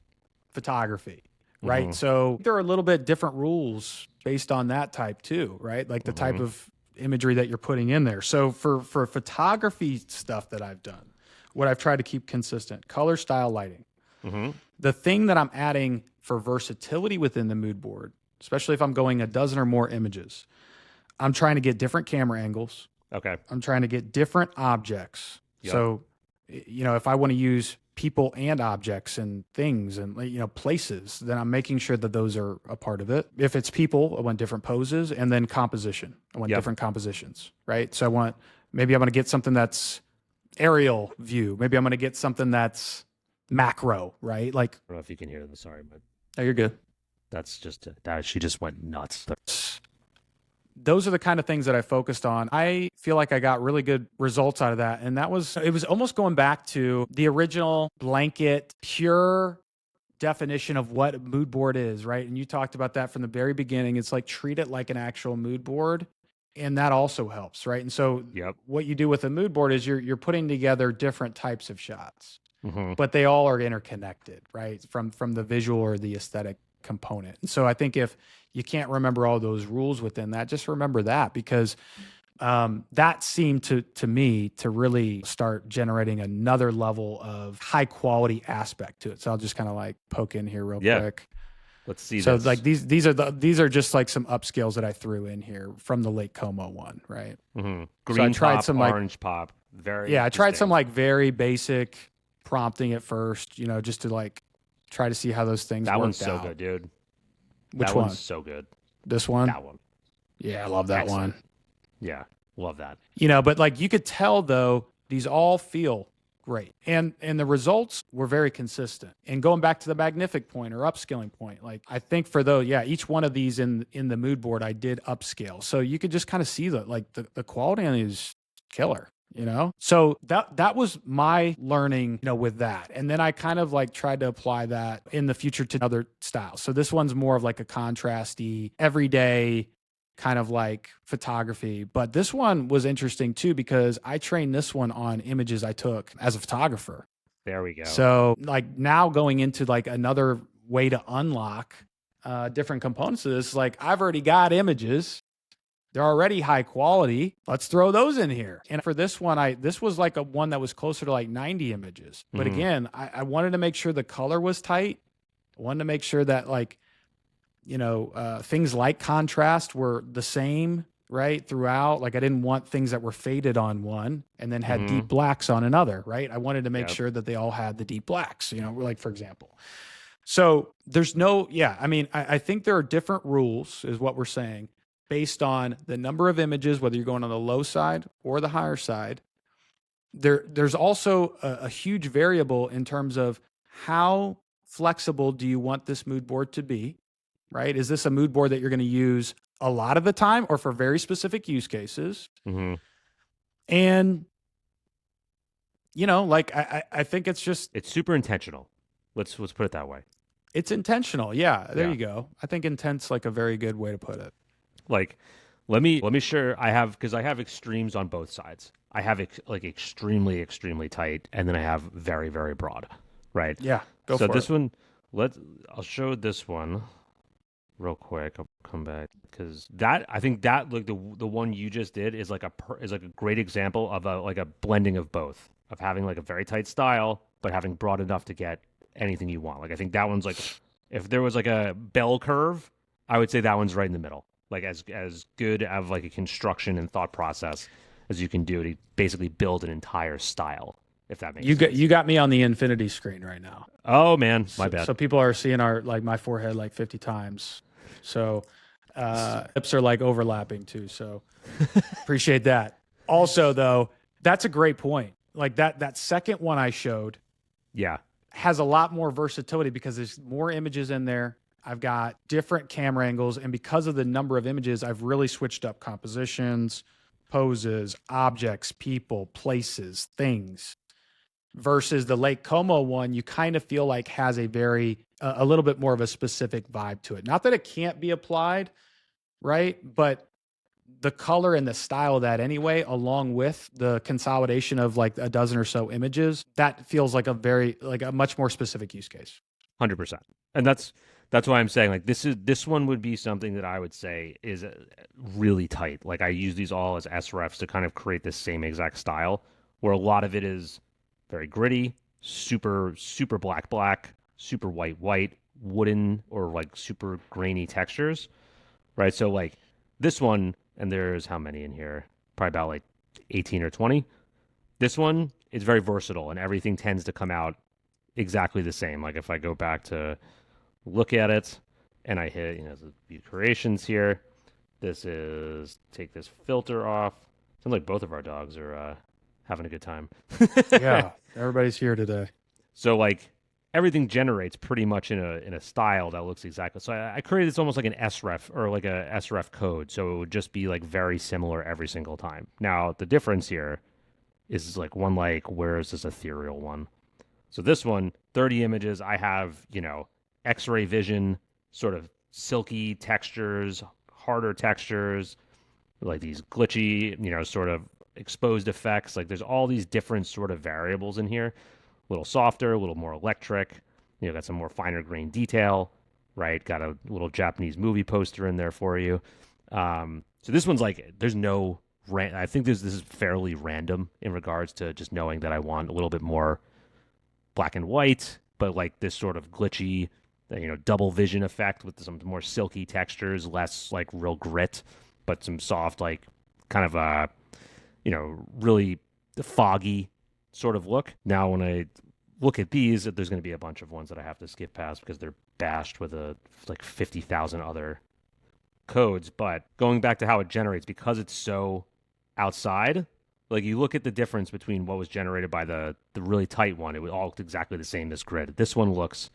photography, right? So there are a little bit different rules based on that type too, right? Like the type of imagery that you're putting in there. So for photography stuff that I've done, what I've tried to keep consistent: color, style, lighting. The thing that I'm adding for versatility within the mood board, especially if I'm going a dozen or more images, I'm trying to get different camera angles. Okay. I'm trying to get different objects. Yep. So, if I want to use people and objects and things and, places, then I'm making sure that those are a part of it. If it's people, I want different poses, and then composition. I want different compositions, right? So maybe I'm going to get something that's aerial view. Maybe I'm going to get something that's macro, right? Like, I don't know if you can hear them. Sorry, but oh, you're good. That's just she just went nuts. Those are the kind of things that I focused on. I feel like I got really good results out of that. And it was almost going back to the original blanket, pure definition of what a mood board is, right? And you talked about that from the very beginning. It's like treat it like an actual mood board. And that also helps, right? And so what you do with a mood board is you're putting together different types of shots, but they all are interconnected, right? From the visual or the aesthetic component. And so I think if you can't remember all those rules within that, just remember that, because that seemed to me to really start generating another level of high quality aspect to it. So I'll just kind of like poke in here real quick. Let's see So this. like these are just like some upscales that I threw in here from the Lake Como one, right? Green So I tried pop, some orange pop. Very I tried some distinct. like very basic prompting at first, just to like try to see how those things That worked one's so out. good, dude. Which that one? one's so good. This one? That one. Yeah, I love that Excellent. one. Yeah, love that. But like you could tell though, these all feel great. And the results were very consistent. And going back to the magnific point or upscaling point, like I think for those, each one of these in the mood board, I did upscale. So you could just kind of see the quality on these killer. So that was my learning, with that. And then I kind of like tried to apply that in the future to other styles. So this one's more of like a contrasty, everyday kind of like photography. But this one was interesting too, because I trained this one on images I took as a photographer. There we go. So like now going into like another way to unlock different components of this, like I've already got images. They're already high quality. Let's throw those in here. And for this one, this was like a one that was closer to like 90 images. But again, I wanted to make sure the color was tight. I wanted to make sure that like, things like contrast were the same, right, throughout. Like I didn't want things that were faded on one and then had deep blacks on another, right? I wanted to make sure that they all had the deep blacks, like for example. So there's I think there are different rules is what we're saying, based on the number of images, whether you're going on the low side or the higher side. There's also a huge variable in terms of how flexible do you want this mood board to be, right? Is this a mood board that you're going to use a lot of the time or for very specific use cases? And, I think it's super intentional. Let's put it that way. It's intentional. Yeah. There you go. I think intent's like a very good way to put it. Like, let me share. Because I have extremes on both sides. I have like extremely, extremely tight, and then I have very, very broad, right? Yeah, go for it. So this one, I'll show this one real quick. I'll come back because I think that like the one you just did is like a great example of a blending of both, of having like a very tight style, but having broad enough to get anything you want. Like I think that one's like, if there was like a bell curve, I would say that one's right in the middle. Like as good of like a construction and thought process as you can do to basically build an entire style, if that makes sense. You got me on the infinity screen right now. Oh man, my bad. So people are seeing my forehead like 50 times. So lips are like overlapping too. So appreciate that. Also though, that's a great point. Like that second one I showed has a lot more versatility because there's more images in there. I've got different camera angles, and because of the number of images, I've really switched up compositions, poses, objects, people, places, things. Versus the Lake Como one, you kind of feel like has a little bit more of a specific vibe to it. Not that it can't be applied, right? But the color and the style of that anyway, along with the consolidation of like a dozen or so images, that feels like a much more specific use case. 100%. And that's why I'm saying like this one would be something that I would say is really tight. Like I use these all as SREFs to kind of create the same exact style, where a lot of it is very gritty, super super black, super white, wooden or like super grainy textures, right? So like this one, and there's how many in here? Probably about like 18 or 20. This one is very versatile, and everything tends to come out exactly the same. Like if I go back to look at it and I hit, the view creations here, take this filter off. Sounds like both of our dogs are having a good time. Yeah, everybody's here today. So like everything generates pretty much in a style that looks exactly. So I created this almost like an SREF or like a SREF code. So it would just be like very similar every single time. Now the difference here is like one, like where is this ethereal one? So this one, 30 images, I have, X-ray vision, sort of silky textures, harder textures, like these glitchy, sort of exposed effects. Like there's all these different sort of variables in here. A little softer, a little more electric. Got some more finer grain detail, right? Got a little Japanese movie poster in there for you. So this one's like, there's no I think this is fairly random in regards to just knowing that I want a little bit more black and white, but like this sort of glitchy, double vision effect with some more silky textures, less like real grit, but some soft, like kind of really foggy sort of look. Now, when I look at these, there's going to be a bunch of ones that I have to skip past because they're bashed with like 50,000 other codes. But going back to how it generates, because it's so outside, like you look at the difference between what was generated by the really tight one, it was all exactly the same, this grid. This one looks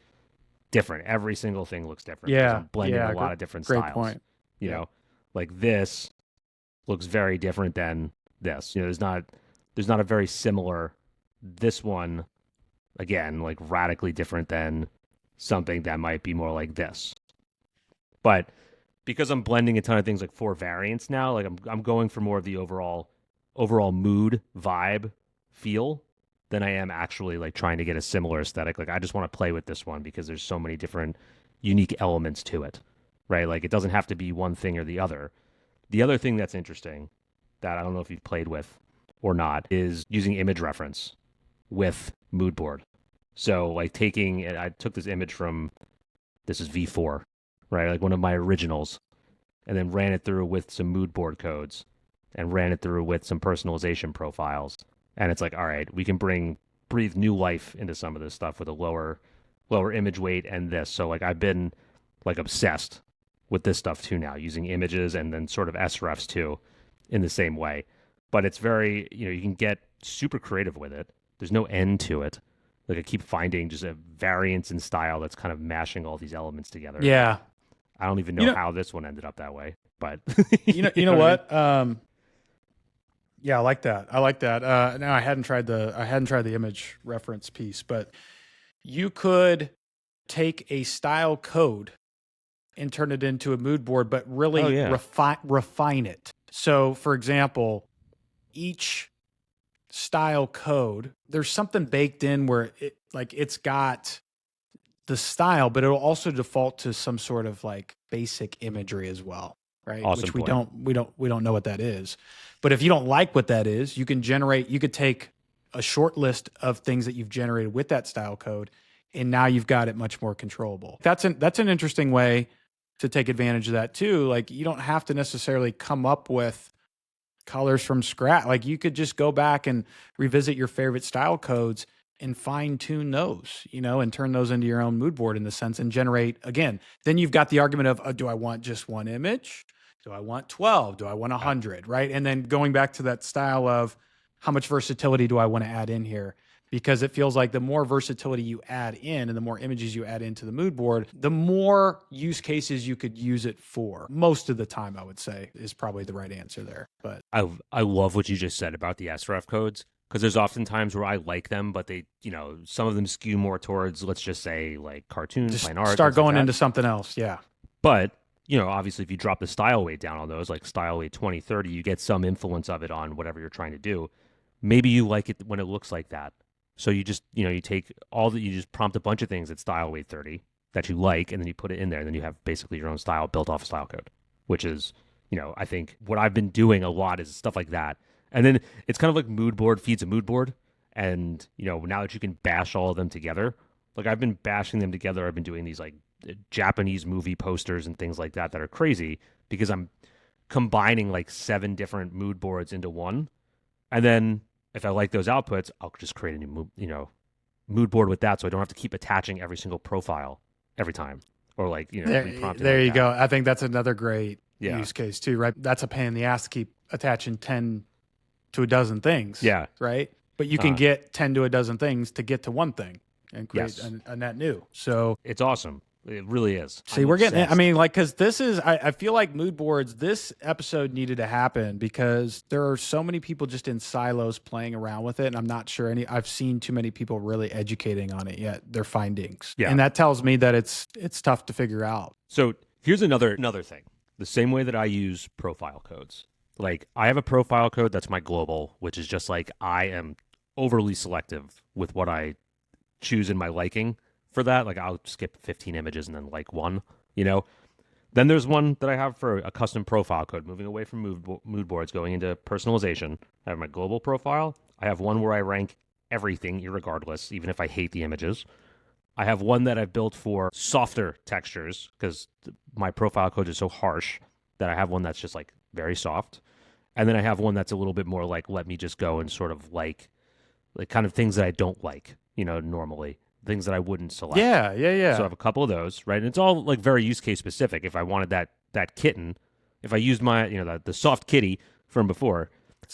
different. Every single thing looks different. Yeah. I'm blending a lot of different great styles. Point. You know, like this looks very different than this. There's not a very similar. This one, again, like radically different than something that might be more like this. But because I'm blending a ton of things like 4 variants now, like I'm going for more of the overall mood, vibe, feel than I am actually like trying to get a similar aesthetic. Like I just want to play with this one because there's so many different unique elements to it, right? Like it doesn't have to be one thing or the other. The other thing that's interesting that I don't know if you've played with or not is using image reference with Moodboard. So like I took this image from, this is V4, right? Like one of my originals, and then ran it through with some Moodboard codes and ran it through with some personalization profiles. And it's like, all right, we can breathe new life into some of this stuff with a lower image weight and this. So like I've been like obsessed with this stuff too now, using images and then sort of SREFs too in the same way. But it's very, you can get super creative with it. There's no end to it. Like I keep finding just a variance in style that's kind of mashing all these elements together. Yeah. I don't even know how this one ended up that way, but you know what? Yeah, I like that. No, I hadn't tried the image reference piece, but you could take a style code and turn it into a mood board, but really refine it. So, for example, each style code, there's something baked in where it's got the style, but it'll also default to some sort of like basic imagery as well, right? Awesome Which point. we don't know what that is. But if you don't like what that is, you could take a short list of things that you've generated with that style code, and now you've got it much more controllable. That's an interesting way to take advantage of that too. Like you don't have to necessarily come up with colors from scratch. Like you could just go back and revisit your favorite style codes and fine tune those, and turn those into your own mood board in the sense and generate again. Then you've got the argument of, do I want just one image? Do I want 12? Do I want 100? Right. And then going back to that style of how much versatility do I want to add in here? Because it feels like the more versatility you add in and the more images you add into the mood board, the more use cases you could use it for. Most of the time, I would say, is probably the right answer there. But I love what you just said about the SREF codes, because there's often times where I like them, but they, some of them skew more towards, let's just say, like cartoons, just fine art. Start going into something else. Yeah. But, obviously, if you drop the style weight down on those, like style weight 20, 30, you get some influence of it on whatever you're trying to do. Maybe you like it when it looks like that. So you just, you take you just prompt a bunch of things at style weight 30 that you like, and then you put it in there, and then you have basically your own style built off a style code, which is, I think what I've been doing a lot is stuff like that. And then it's kind of like mood board feeds a mood board. And, now that you can bash all of them together, like I've been bashing them together. I've been doing these like Japanese movie posters and things like that are crazy because I'm combining like 7 different mood boards into one. And then if I like those outputs, I'll just create a new mood board with that, so I don't have to keep attaching every single profile every time, or like reprompting. There like you that. go. I think that's another great use case too, right? That's a pain in the ass to keep attaching 10 to a dozen things. Yeah, right. But you can get 10 to a dozen things to get to one thing and create a net new. So it's awesome. It really is. See, we're getting, because this is, I feel like mood boards, this episode needed to happen because there are so many people just in silos playing around with it. And I'm not sure I've seen too many people really educating on it yet, their findings. Yeah. And that tells me that it's tough to figure out. So here's another thing. The same way that I use profile codes. Like I have a profile code that's my global, which is just like I am overly selective with what I choose in my liking for that. Like I'll skip 15 images and then like one, Then there's one that I have for a custom profile code, moving away from mood boards, going into personalization. I have my global profile. I have one where I rank everything, irregardless, even if I hate the images. I have one that I've built for softer textures because my profile code is so harsh that I have one that's just like very soft. And then I have one that's a little bit more like, let me just go and sort of like kind of things that I don't like, normally, things that I wouldn't select. Yeah. So I have a couple of those, right? And it's all like very use case specific. If I wanted that kitten, if I used my, the soft kitty from before,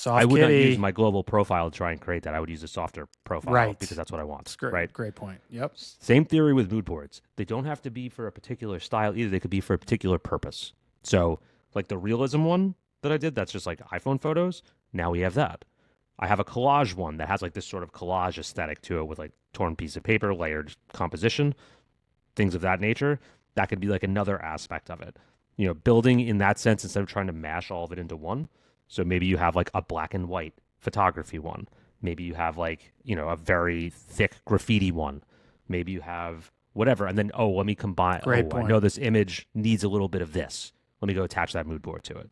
I would not use my global profile to try and create that. I would use a softer profile because that's what I want. That's great. Right? Great point. Yep. Same theory with mood boards. They don't have to be for a particular style either. They could be for a particular purpose. So like the realism one that I did, that's just like iPhone photos. Now we have that. I have a collage one that has like this sort of collage aesthetic to it with like torn piece of paper, layered composition, things of that nature. That could be like another aspect of it. Building in that sense instead of trying to mash all of it into one. So maybe you have like a black and white photography one. Maybe you have like, a very thick graffiti one. Maybe you have whatever. And then, let me combine. Great point. I know this image needs a little bit of this. Let me go attach that mood board to it.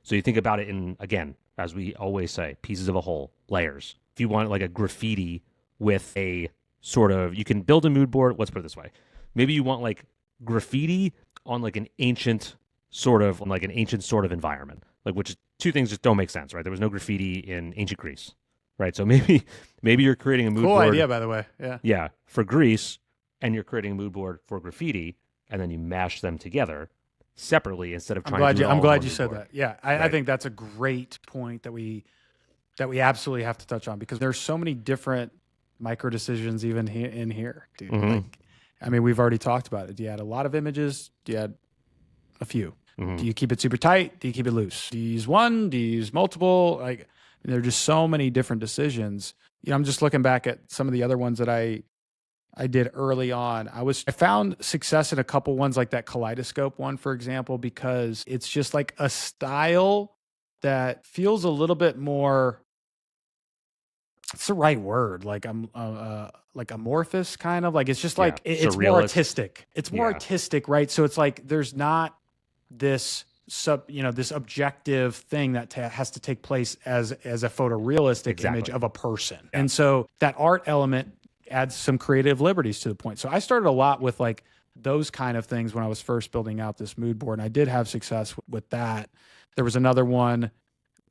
So you think about it in, again, as we always say, pieces of a whole, layers. If you want like a graffiti with a sort of, you can build a mood board. Let's put it this way. Maybe you want like graffiti on like an ancient sort of environment. Like, which two things just don't make sense, right? There was no graffiti in ancient Greece, right? So maybe you're creating a mood board. Cool idea, by the way. Yeah. Yeah, for Greece, and you're creating a mood board for graffiti, and then you mash them together separately instead of trying to do it all I'm in glad one you mood said board. that. Yeah, I think that's a great point that we absolutely have to touch on because there's so many different micro decisions even in here, dude. Mm-hmm. Like, I mean, we've already talked about it. Do you add a lot of images? Do you add a few? Mm-hmm. Do you keep it super tight? Do you keep it loose? Do you use one? Do you use multiple? Like, there are just so many different decisions. I'm just looking back at some of the other ones that I did early on. I found success in a couple ones like that kaleidoscope one, for example, because it's just like a style that feels a little bit more, it's the right word, like like amorphous kind of, like it's just like it's more artistic. It's more artistic, right? So it's like there's not this this objective thing that has to take place as a photorealistic image of a person. Yeah. And so that art element adds some creative liberties to the point. So I started a lot with like those kind of things when I was first building out this mood board, and I did have success with that. There was another one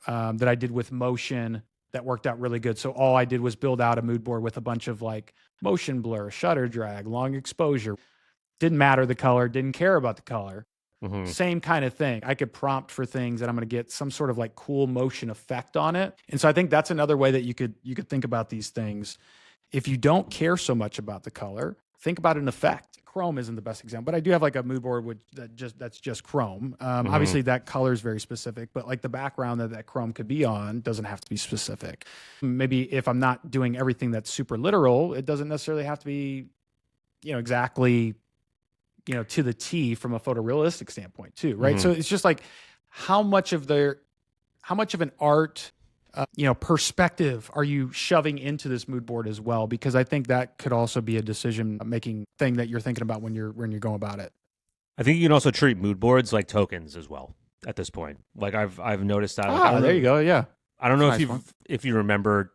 that I did with motion that worked out really good. So all I did was build out a mood board with a bunch of like motion blur, shutter drag, long exposure. Didn't matter the color, didn't care about the color. Mm-hmm. Same kind of thing. I could prompt for things and I'm going to get some sort of like cool motion effect on it. And so I think that's another way that you could think about these things. If you don't care so much about the color, think about an effect. Chrome isn't the best example, but I do have like a mood board that's just Chrome. Obviously that color is very specific, but like the background that Chrome could be on doesn't have to be specific. Maybe if I'm not doing everything that's super literal, it doesn't necessarily have to be, exactly, to the T from a photorealistic standpoint too, right? Mm-hmm. So it's just like how much of an art, perspective are you shoving into this mood board as well? Because I think that could also be a decision-making thing that you're thinking about when you're going about it. I think you can also treat mood boards like tokens as well at this point. Like I've noticed that. There you go. Yeah. I don't know if you remember,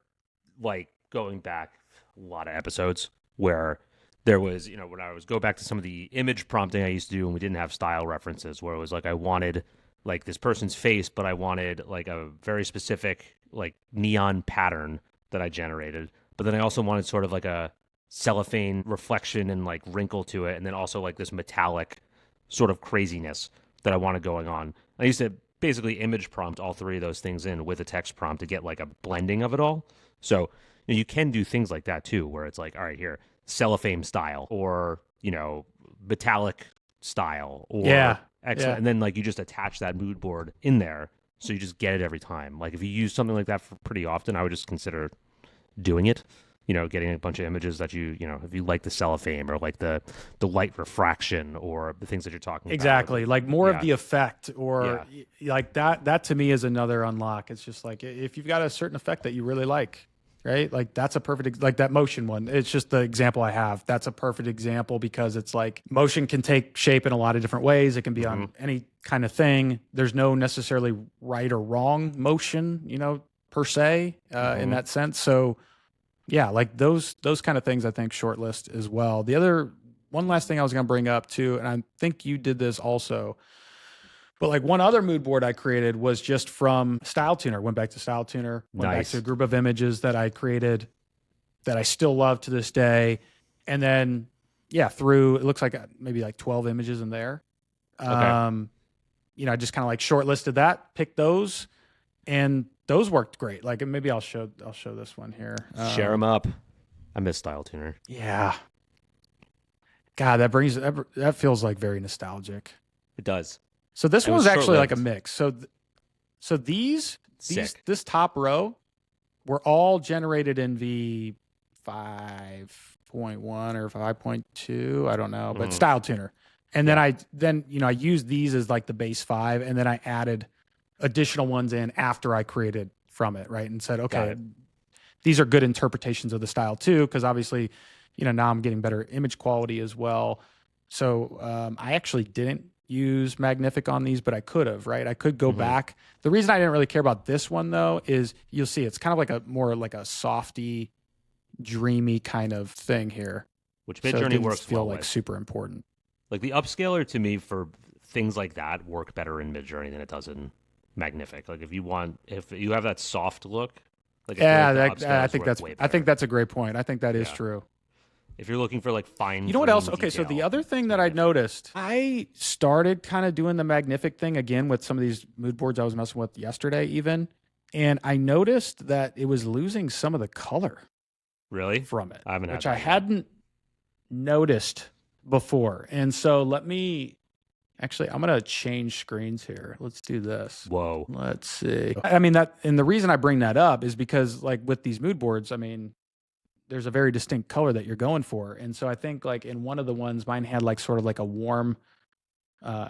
like going back a lot of episodes where there was, when I was go back to some of the image prompting I used to do when we didn't have style references, where it was like I wanted like this person's face, but I wanted like a very specific like neon pattern that I generated. But then I also wanted sort of like a cellophane reflection and like wrinkle to it. And then also like this metallic sort of craziness that I wanted going on. I used to basically image prompt all three of those things in with a text prompt to get like a blending of it all. So you can do things like that too, where it's like, all right, here, cellophane style or, metallic style or and then like you just attach that mood board in there. So you just get it every time. Like if you use something like that for pretty often, I would just consider doing it, getting a bunch of images that if you like the cellophane or like the light refraction or the things that you're talking about. Exactly. Like more of the effect or like that to me is another unlock. It's just like if you've got a certain effect that you really like, right? Like that's a perfect, like that motion one. It's just the example I have. That's a perfect example because it's like motion can take shape in a lot of different ways. It can be on any kind of thing. There's no necessarily right or wrong motion, you know, per se, in that sense. So yeah, like those kind of things, I think shortlist as well. The other one last thing I was going to bring up too, and I think you did this also, but like one other mood board I created was just from Style Tuner. Went back to Style Tuner, went back to a group of images that I created that I still love to this day. And then, yeah, through, it looks like maybe like 12 images in there. You know, I just kind of like shortlisted that, picked those, and those worked great. Like maybe I'll show this one here. Share them up. I miss Style Tuner. Yeah. God, that feels like very nostalgic. It does. So this one was actually like a mix. So these this top row were all generated in V 5.1 or 5.2. I don't know, but Style Tuner. And then I used these as like the base 5, and then I added additional ones in after I created from it, right? And said, okay, these are good interpretations of the style too, because obviously, you know, now I'm getting better image quality as well. So I actually didn't use Magnific on these, but I could have, right? I could go back. The reason I didn't really care about this one though is you'll see it's kind of like a more like a softy, dreamy kind of thing here. Which Midjourney works feel well like with. Super important. Like the upscaler to me for things like that work better in Midjourney than it does in Magnific. Like if you have that soft look, like I think that's a great point. I think that is true. If you're looking for like fine, you know what else? Okay, so the other thing that I noticed, I started kind of doing the Magnific thing again with some of these mood boards I was messing with yesterday, even, and I noticed that it was losing some of the color. Really? From it, which I hadn't noticed before. And so I'm going to change screens here. Let's do this. Whoa. Let's see. I mean, and the reason I bring that up is because like with these mood boards, I mean, there's a very distinct color that you're going for. And so I think like in one of the ones, mine had like sort of like a warm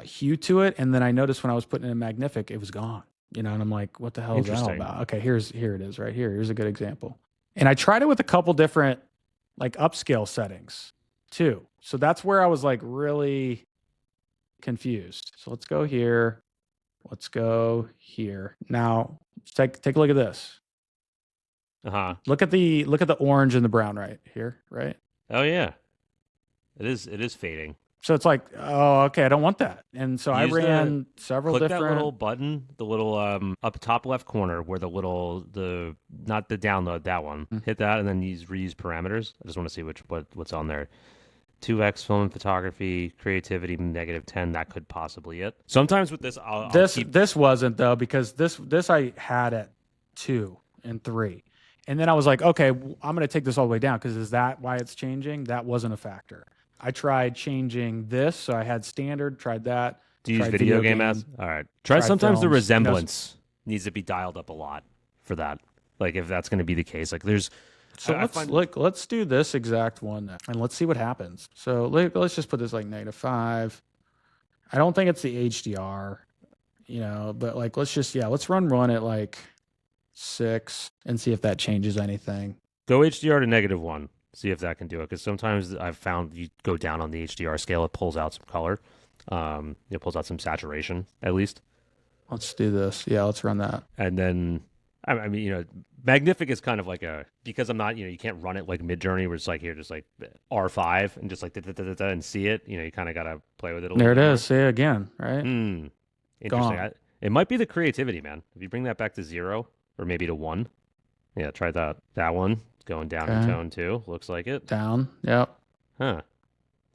hue to it. And then I noticed when I was putting it in Magnific, it was gone, you know, and I'm like, what the hell is that all about? Okay, here it is right here. Here's a good example. And I tried it with a couple different like upscale settings too. So that's where I was like really confused. So let's go here. Let's go here. Now take a look at this. Look at the orange and the brown right here, right? Oh yeah. It is fading. So it's like, oh, okay, I don't want that. And so I ran several different. Click that little button, the little up top left corner where not the download, that one. Hit that and then reuse parameters. I just want to see what's on there. 2x film and photography, creativity, -10. That could possibly it. Sometimes with this, this wasn't though, because this I had at 2 and 3. And then I was like, okay, I'm going to take this all the way down because is that why it's changing? That wasn't a factor. I tried changing this. So I had standard, tried that. Do you use video game as? All right. Try sometimes films, the resemblance needs to be dialed up a lot for that. Like if that's going to be the case, like there's. So let's do this exact one and let's see what happens. So let's just put this like -5. I don't think it's the HDR, you know, but like let's run one at like 6 and see if that changes anything. Go HDR to -1. See if that can do it. Because sometimes I've found you go down on the HDR scale, it pulls out some color. It pulls out some saturation at least. Let's do this. Yeah, let's run that. And then, I mean, you know, Magnific is kind of like because I'm not, you know, you can't run it like Midjourney where it's like here, just like R5 and just like and see it. You know, you kind of got to play with it a little bit. There it is. See it again, right? Interesting. It might be the creativity, man. If you bring that back to 0 or maybe to 1. Yeah, try that. That one going down in tone too. Looks like it. Down. Yep. Huh.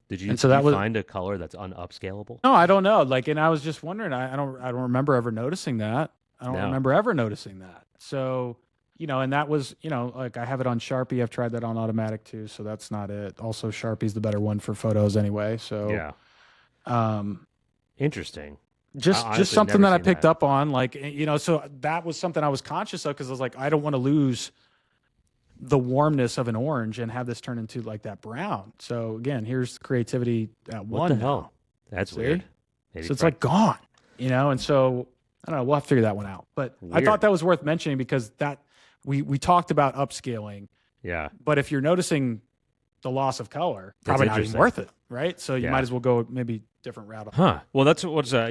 Did you find a color that's unupscalable? No, I don't know. Like, and I was just wondering. I don't remember ever noticing that. I don't remember ever noticing that. So, you know, and that was, you know, like I have it on Sharpie. I've tried that on automatic too. So that's not it. Also, Sharpie's the better one for photos anyway. So yeah. Interesting. Just something that I picked up on, like, you know, so that was something I was conscious of because I was like, I don't want to lose the warmness of an orange and have this turn into like that brown. So again, here's the creativity at 1. What the hell? That's weird. Maybe so it's like gone, you know? And so I don't know, we'll have to figure that one out. But weird. I thought that was worth mentioning because that we talked about upscaling, Yeah. but if you're noticing the loss of color, That's probably not even interesting. worth it, right? So you Yeah. might as well go maybe different route. Huh. Well, that's what's the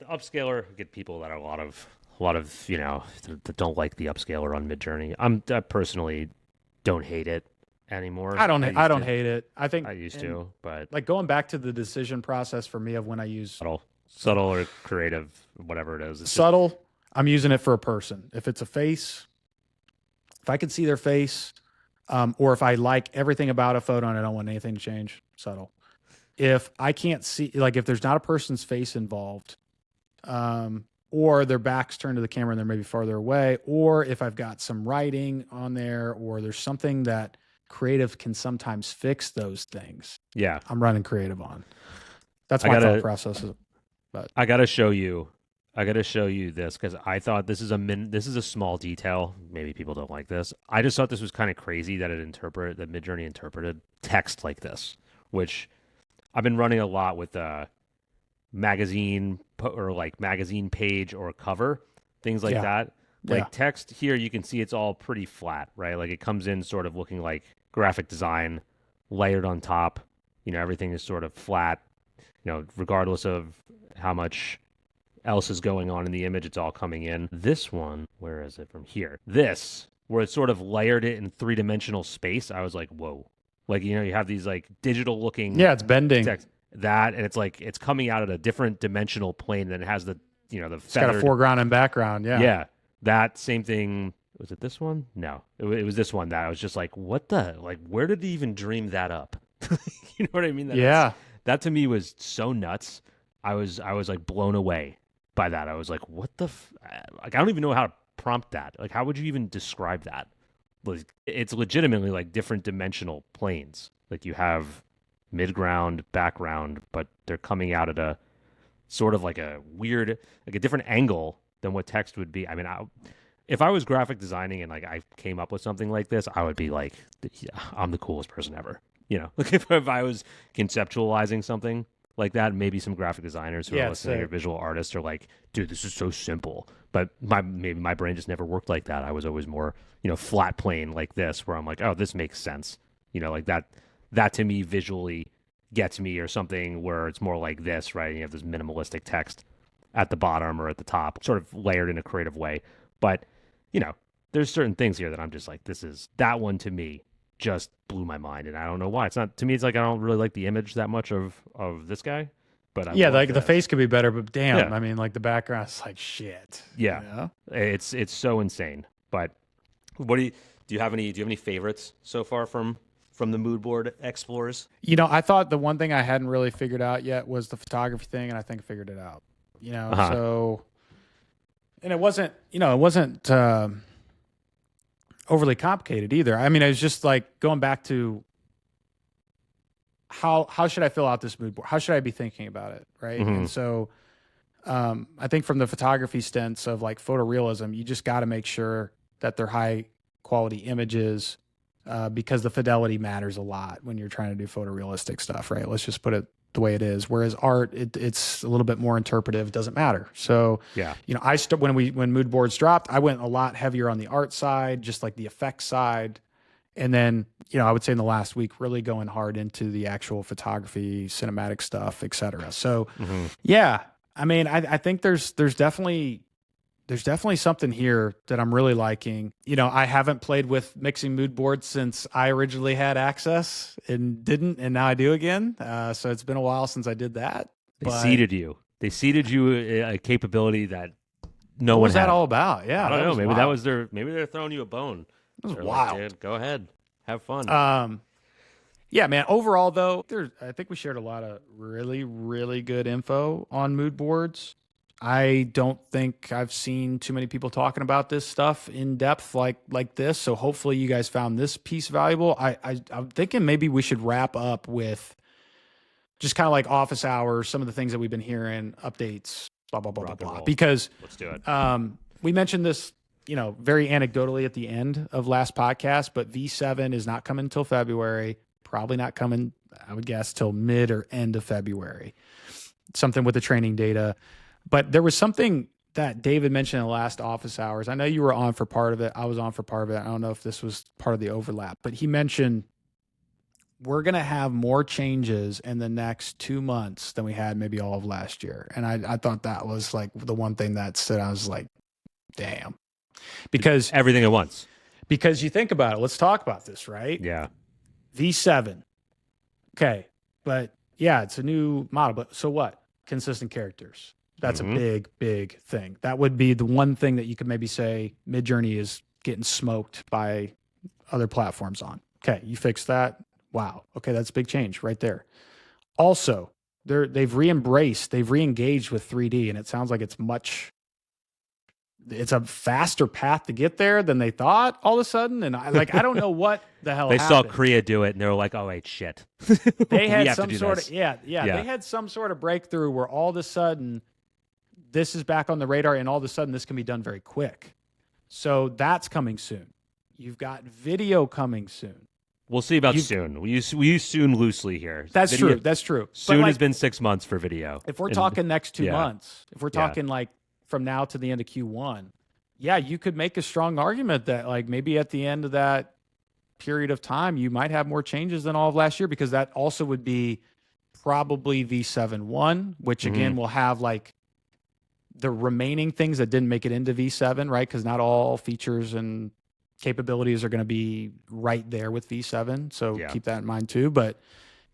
upscaler. Get people that are a lot of that don't like the upscaler on Midjourney. I personally don't hate it anymore. I don't to. hate it. I think I used to, but like going back to the decision process for me of when I use subtle or creative, whatever it is. It's subtle, I'm using it for a person. If it's a face, if I can see their face, or if I like everything about a photo and I don't want anything to change, subtle. If I can't see, like if there's not a person's face involved, or their back's turned to the camera and they're maybe farther away, or if I've got some writing on there, or there's something that creative can sometimes fix those things. Yeah, I'm running creative on. That's my thought process. But I gotta show you this because I thought this is a small detail. Maybe people don't like this. I just thought this was kind of crazy that that Midjourney interpreted text like this, which I've been running a lot with magazine or like magazine page or cover, things like that. Like text here, you can see it's all pretty flat, right? Like it comes in sort of looking like graphic design layered on top. Everything is sort of flat, regardless of how much else is going on in the image, it's all coming in. This one, where is it from here? This, where it sort of layered it in 3-dimensional space, I was like, whoa. Like, you have these like digital looking. Yeah, it's bending. Text, and it's like, it's coming out at a different dimensional plane than it has the feathered. It's got a foreground and background. Yeah. Yeah. That same thing. Was it this one? No, it was this one that I was just like, what where did he even dream that up? You know what I mean? That to me was so nuts. I was like blown away by that. I was like, what the like, I don't even know how to prompt that. Like, how would you even describe that? Like, it's legitimately like different dimensional planes. Like you have midground, background, but they're coming out at a sort of like a weird, like a different angle than what text would be. I mean, if I was graphic designing and like I came up with something like this, I would be like, I'm the coolest person ever. Like if I was conceptualizing something like that, maybe some graphic designers who are listening or visual artists are like, dude, this is so simple. But maybe my brain just never worked like that. I was always more, flat plane like this, where I'm like, oh, this makes sense. Like that to me visually gets me, or something where it's more like this, right? And you have this minimalistic text at the bottom or at the top, sort of layered in a creative way. But, there's certain things here that I'm just like, that one to me just blew my mind. And I don't know why. It's not, to me, it's like I don't really like the image that much of this guy. But like the face could be better, but damn, I mean, like the background's like shit. Yeah. It's so insane. But what do you have any favorites so far from the Moodboard explorers? I thought the one thing I hadn't really figured out yet was the photography thing, and I think I figured it out. So, and it wasn't overly complicated either. I mean, it was just like going back to how should I fill out this mood board? How should I be thinking about it, right? Mm-hmm. And so I think from the photography stance of like photorealism, you just got to make sure that they're high quality images because the fidelity matters a lot when you're trying to do photorealistic stuff, right? Let's just put it the way it is. Whereas art, it's a little bit more interpretive. It doesn't matter. So, when Moodboards dropped, I went a lot heavier on the art side, just like the effects side. And then, I would say in the last week, really going hard into the actual photography, cinematic stuff, et cetera. So, I mean, I think there's definitely something here that I'm really liking. I haven't played with mixing mood boards since I originally had access and didn't, and now I do again. So it's been a while since I did that. They seeded you. They seeded you a capability that no one had. What was that all about? Yeah, I don't know. Maybe they're throwing you a bone. It was wild. Like, dude, go ahead, have fun. Yeah, man. Overall, though, I think we shared a lot of really, really good info on mood boards. I don't think I've seen too many people talking about this stuff in depth like this. So hopefully you guys found this piece valuable. I'm thinking maybe we should wrap up with just kind of like office hours, some of the things that we've been hearing, updates, blah, blah, blah, blah, blah. Because let's do it. We mentioned this, very anecdotally at the end of last podcast, but V7 is not coming until February. Probably not coming, I would guess, till mid or end of February. Something with the training data. But there was something that David mentioned in the last office hours. I know you were on for part of it. I was on for part of it. I don't know if this was part of the overlap, but he mentioned we're going to have more changes in the next 2 months than we had maybe all of last year. And I thought that was like the one thing that stood out. I was like, damn. Because everything at once. Because you think about it. Let's talk about this, right? Yeah. V7. Okay. But yeah, it's a new model. But so what? Consistent characters. That's a big, big thing. That would be the one thing that you could maybe say Midjourney is getting smoked by other platforms on. Okay, you fix that. Wow. Okay, that's a big change right there. Also, they've re-engaged with 3D, and it sounds like it's a faster path to get there than they thought all of a sudden. And I don't know what the hell they happened. saw Korea do it, and they were like, "Oh wait, shit." They had some sort of yeah. They had some sort of breakthrough where all of a sudden this is back on the radar, and all of a sudden this can be done very quick. So that's coming soon. You've got video coming soon. We'll see about soon. We use soon loosely here. That's video, true. That's true. Soon has been 6 months for video. If we're talking next 2 months, if we're talking like from now to the end of Q1, yeah, you could make a strong argument that like maybe at the end of that period of time, you might have more changes than all of last year, because that also would be probably V7.1, which again will have like the remaining things that didn't make it into V7, right? Because not all features and capabilities are going to be right there with V7. So keep that in mind too. But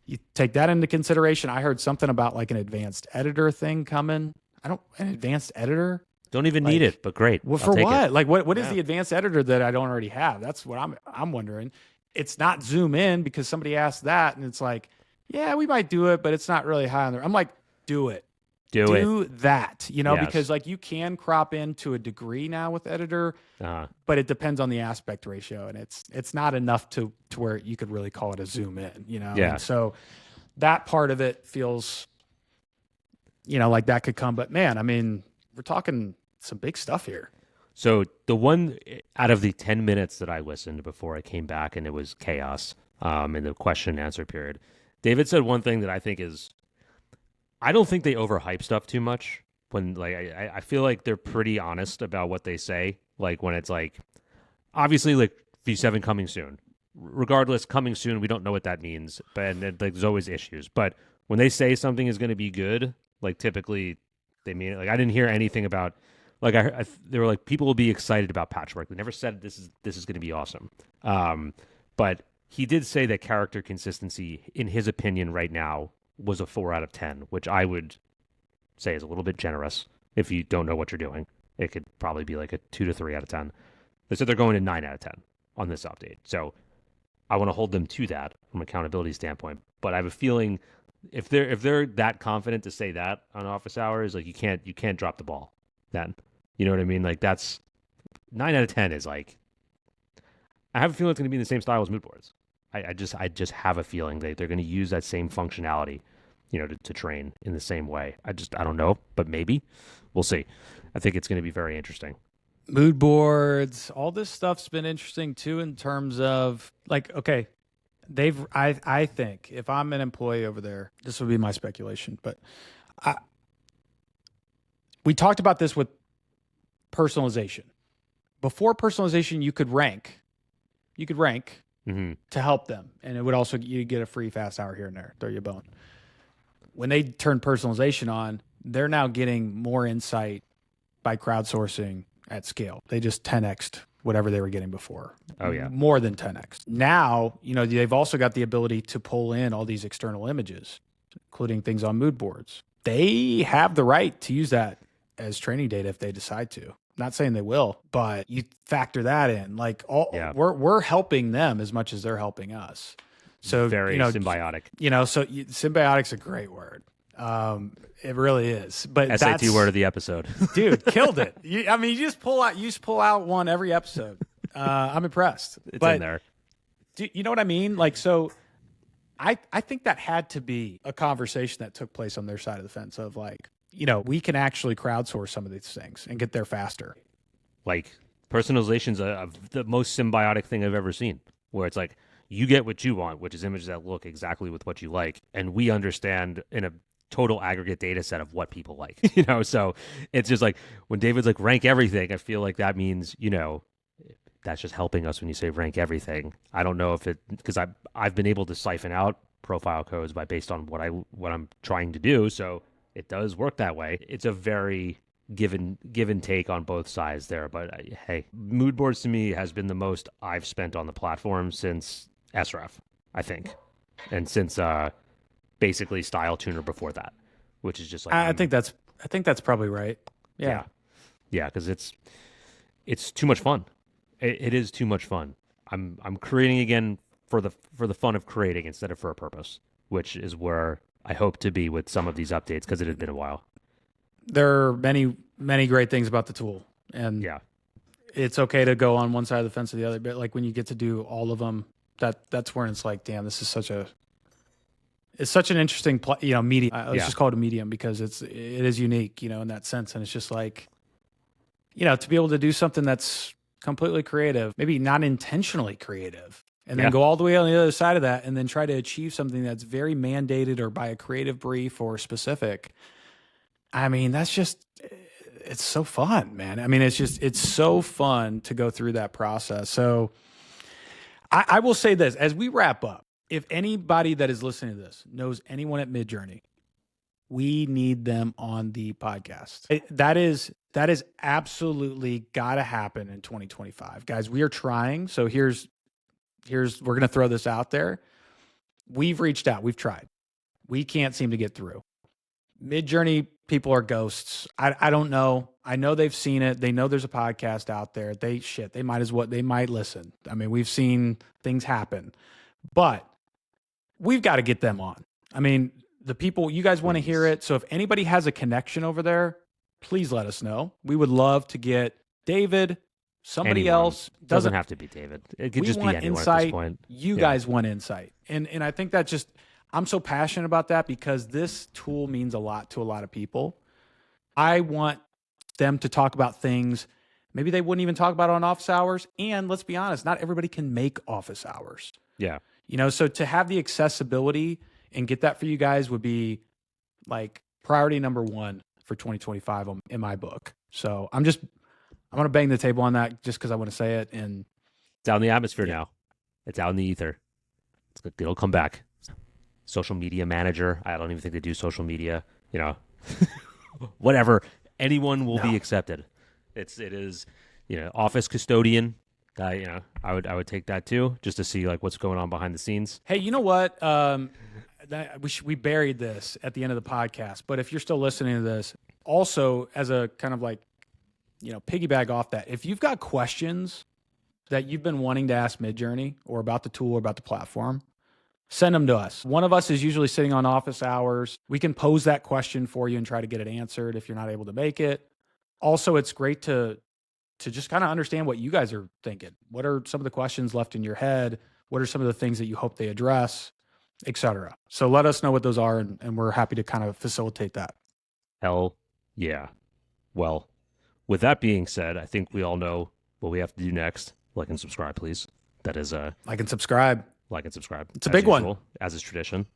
you take that into consideration. I heard something about like an advanced editor thing coming. An advanced editor? Don't even need it, but great. Well, for what? Like what is the advanced editor that I don't already have? That's what I'm wondering. It's not zoom in, because somebody asked that, and it's like, yeah, we might do it, but it's not really high on there. I'm like, do it. Do that, because like you can crop in to a degree now with editor, but it depends on the aspect ratio, and it's not enough to where you could really call it a zoom in, Yeah. And so that part of it feels, like that could come. But man, I mean, we're talking some big stuff here. So the one out of the 10 minutes that I listened before I came back, and it was chaos in the question and answer period, David said one thing that I think is, I don't think they overhype stuff too much. When like I feel like they're pretty honest about what they say. Like when it's like, obviously like V7 coming soon. Regardless, coming soon, we don't know what that means. But like, there's always issues. But when they say something is going to be good, like typically they mean it. Like I didn't hear anything about like they were like, people will be excited about patchwork. They never said this is going to be awesome. But he did say that character consistency, in his opinion, right now, was a 4 out of 10, which I would say is a little bit generous. If you don't know what you're doing, it could probably be like a 2 to 3 out of 10. They said they're going to 9 out of 10 on this update. So I want to hold them to that from an accountability standpoint. But I have a feeling if they're that confident to say that on office hours, like you can't drop the ball then. You know what I mean? Like that's 9 out of 10 is like, I have a feeling it's going to be in the same style as Moodboards. I just have a feeling they're going to use that same functionality, to train in the same way. I don't know, but maybe we'll see. I think it's going to be very interesting. Mood boards, all this stuff's been interesting too, in terms of like, okay, I think if I'm an employee over there, this would be my speculation, but we talked about this with personalization. Before personalization, you could rank to help them. And it would also, you get a free fast hour here and there, throw you a bone. When they turn personalization on, they're now getting more insight by crowdsourcing at scale. They just 10x'd whatever they were getting before. Oh yeah. More than 10x. Now, they've also got the ability to pull in all these external images, including things on mood boards. They have the right to use that as training data if they decide to. Not saying they will, but you factor that in. Like we're helping them as much as they're helping us. So very symbiotic. So symbiotic's a great word. It really is. But SAT word of the episode, dude, killed it. You just pull out one every episode. I'm impressed. It's in there. You know what I mean? Like, so I think that had to be a conversation that took place on their side of the fence of like, we can actually crowdsource some of these things and get there faster. Like personalization's the most symbiotic thing I've ever seen, where it's like you get what you want, which is images that look exactly with what you like, and we understand in a total aggregate data set of what people like, so it's just like when David's like rank everything, I feel like that means, that's just helping us when you say rank everything. I don't know if because I've been able to siphon out profile codes based on what I'm trying to do. So it does work that way. It's a very give and take on both sides there. But hey, Moodboards to me has been the most I've spent on the platform since SREF, I think. And since basically Style Tuner before that, which is just like I think that's probably right. Yeah. Yeah, because it's too much fun. It is too much fun. I'm creating again for the fun of creating instead of for a purpose, which is where I hope to be with some of these updates because it had been a while. There are many, many great things about the tool, and it's okay to go on one side of the fence or the other. But like when you get to do all of them, that's where it's like, damn, this is such an interesting medium. Let's just call it a medium because it is unique, in that sense. And it's just like, to be able to do something that's completely creative, maybe not intentionally creative, and then go all the way on the other side of that and then try to achieve something that's very mandated or by a creative brief or specific. I mean, it's so fun, man. I mean, it's so fun to go through that process. So I will say this, as we wrap up, if anybody that is listening to this knows anyone at Midjourney, we need them on the podcast. That is absolutely got to happen in 2025. Guys, we are trying. So here's we're going to throw this out there. We've reached out. We've tried. We can't seem to get through. Midjourney people are ghosts. I don't know. I know they've seen it. They know there's a podcast out there. They might listen. I mean, we've seen things happen, but we've got to get them on. I mean, the people, you guys want to hear it. So if anybody has a connection over there, please let us know. We would love to get David, somebody else. Doesn't have to be David. It could just be anyone insight. At this point. You guys want insight. And I think that I'm so passionate about that because this tool means a lot to a lot of people. I want them to talk about things maybe they wouldn't even talk about on office hours. And let's be honest, not everybody can make office hours. Yeah. So to have the accessibility and get that for you guys would be like priority number one for 2025 in my book. So I'm going to bang the table on that just because I want to say it. And it's out in the atmosphere now. It's out in the ether. It'll come back. Social media manager. I don't even think they do social media. Whatever. Anyone will be accepted. It is. Office custodian. I would take that too, just to see like what's going on behind the scenes. Hey, you know what? We buried this at the end of the podcast, but if you're still listening to this, also as a kind of like, piggyback off that, if you've got questions that you've been wanting to ask Midjourney or about the tool or about the platform, send them to us. One of us is usually sitting on office hours. We can pose that question for you and try to get it answered if you're not able to make it. Also, it's great to just kind of understand what you guys are thinking. What are some of the questions left in your head? What are some of the things that you hope they address, et cetera? So let us know what those are, and we're happy to kind of facilitate that. Hell yeah. Well, with that being said, I think we all know what we have to do next. Like and subscribe, please. That is like and subscribe. Like and subscribe. It's a big one, as is tradition.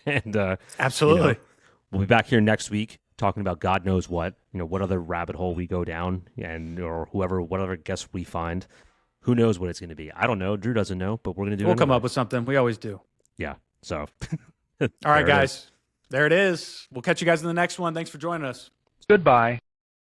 And absolutely, we'll be back here next week talking about God knows what. What other rabbit hole we go down, or whatever guests we find. Who knows what it's going to be? I don't know. Drew doesn't know, but we're going to do. We'll come up with something. We always do. Yeah. So. All right, guys. There it is. We'll catch you guys in the next one. Thanks for joining us. Goodbye.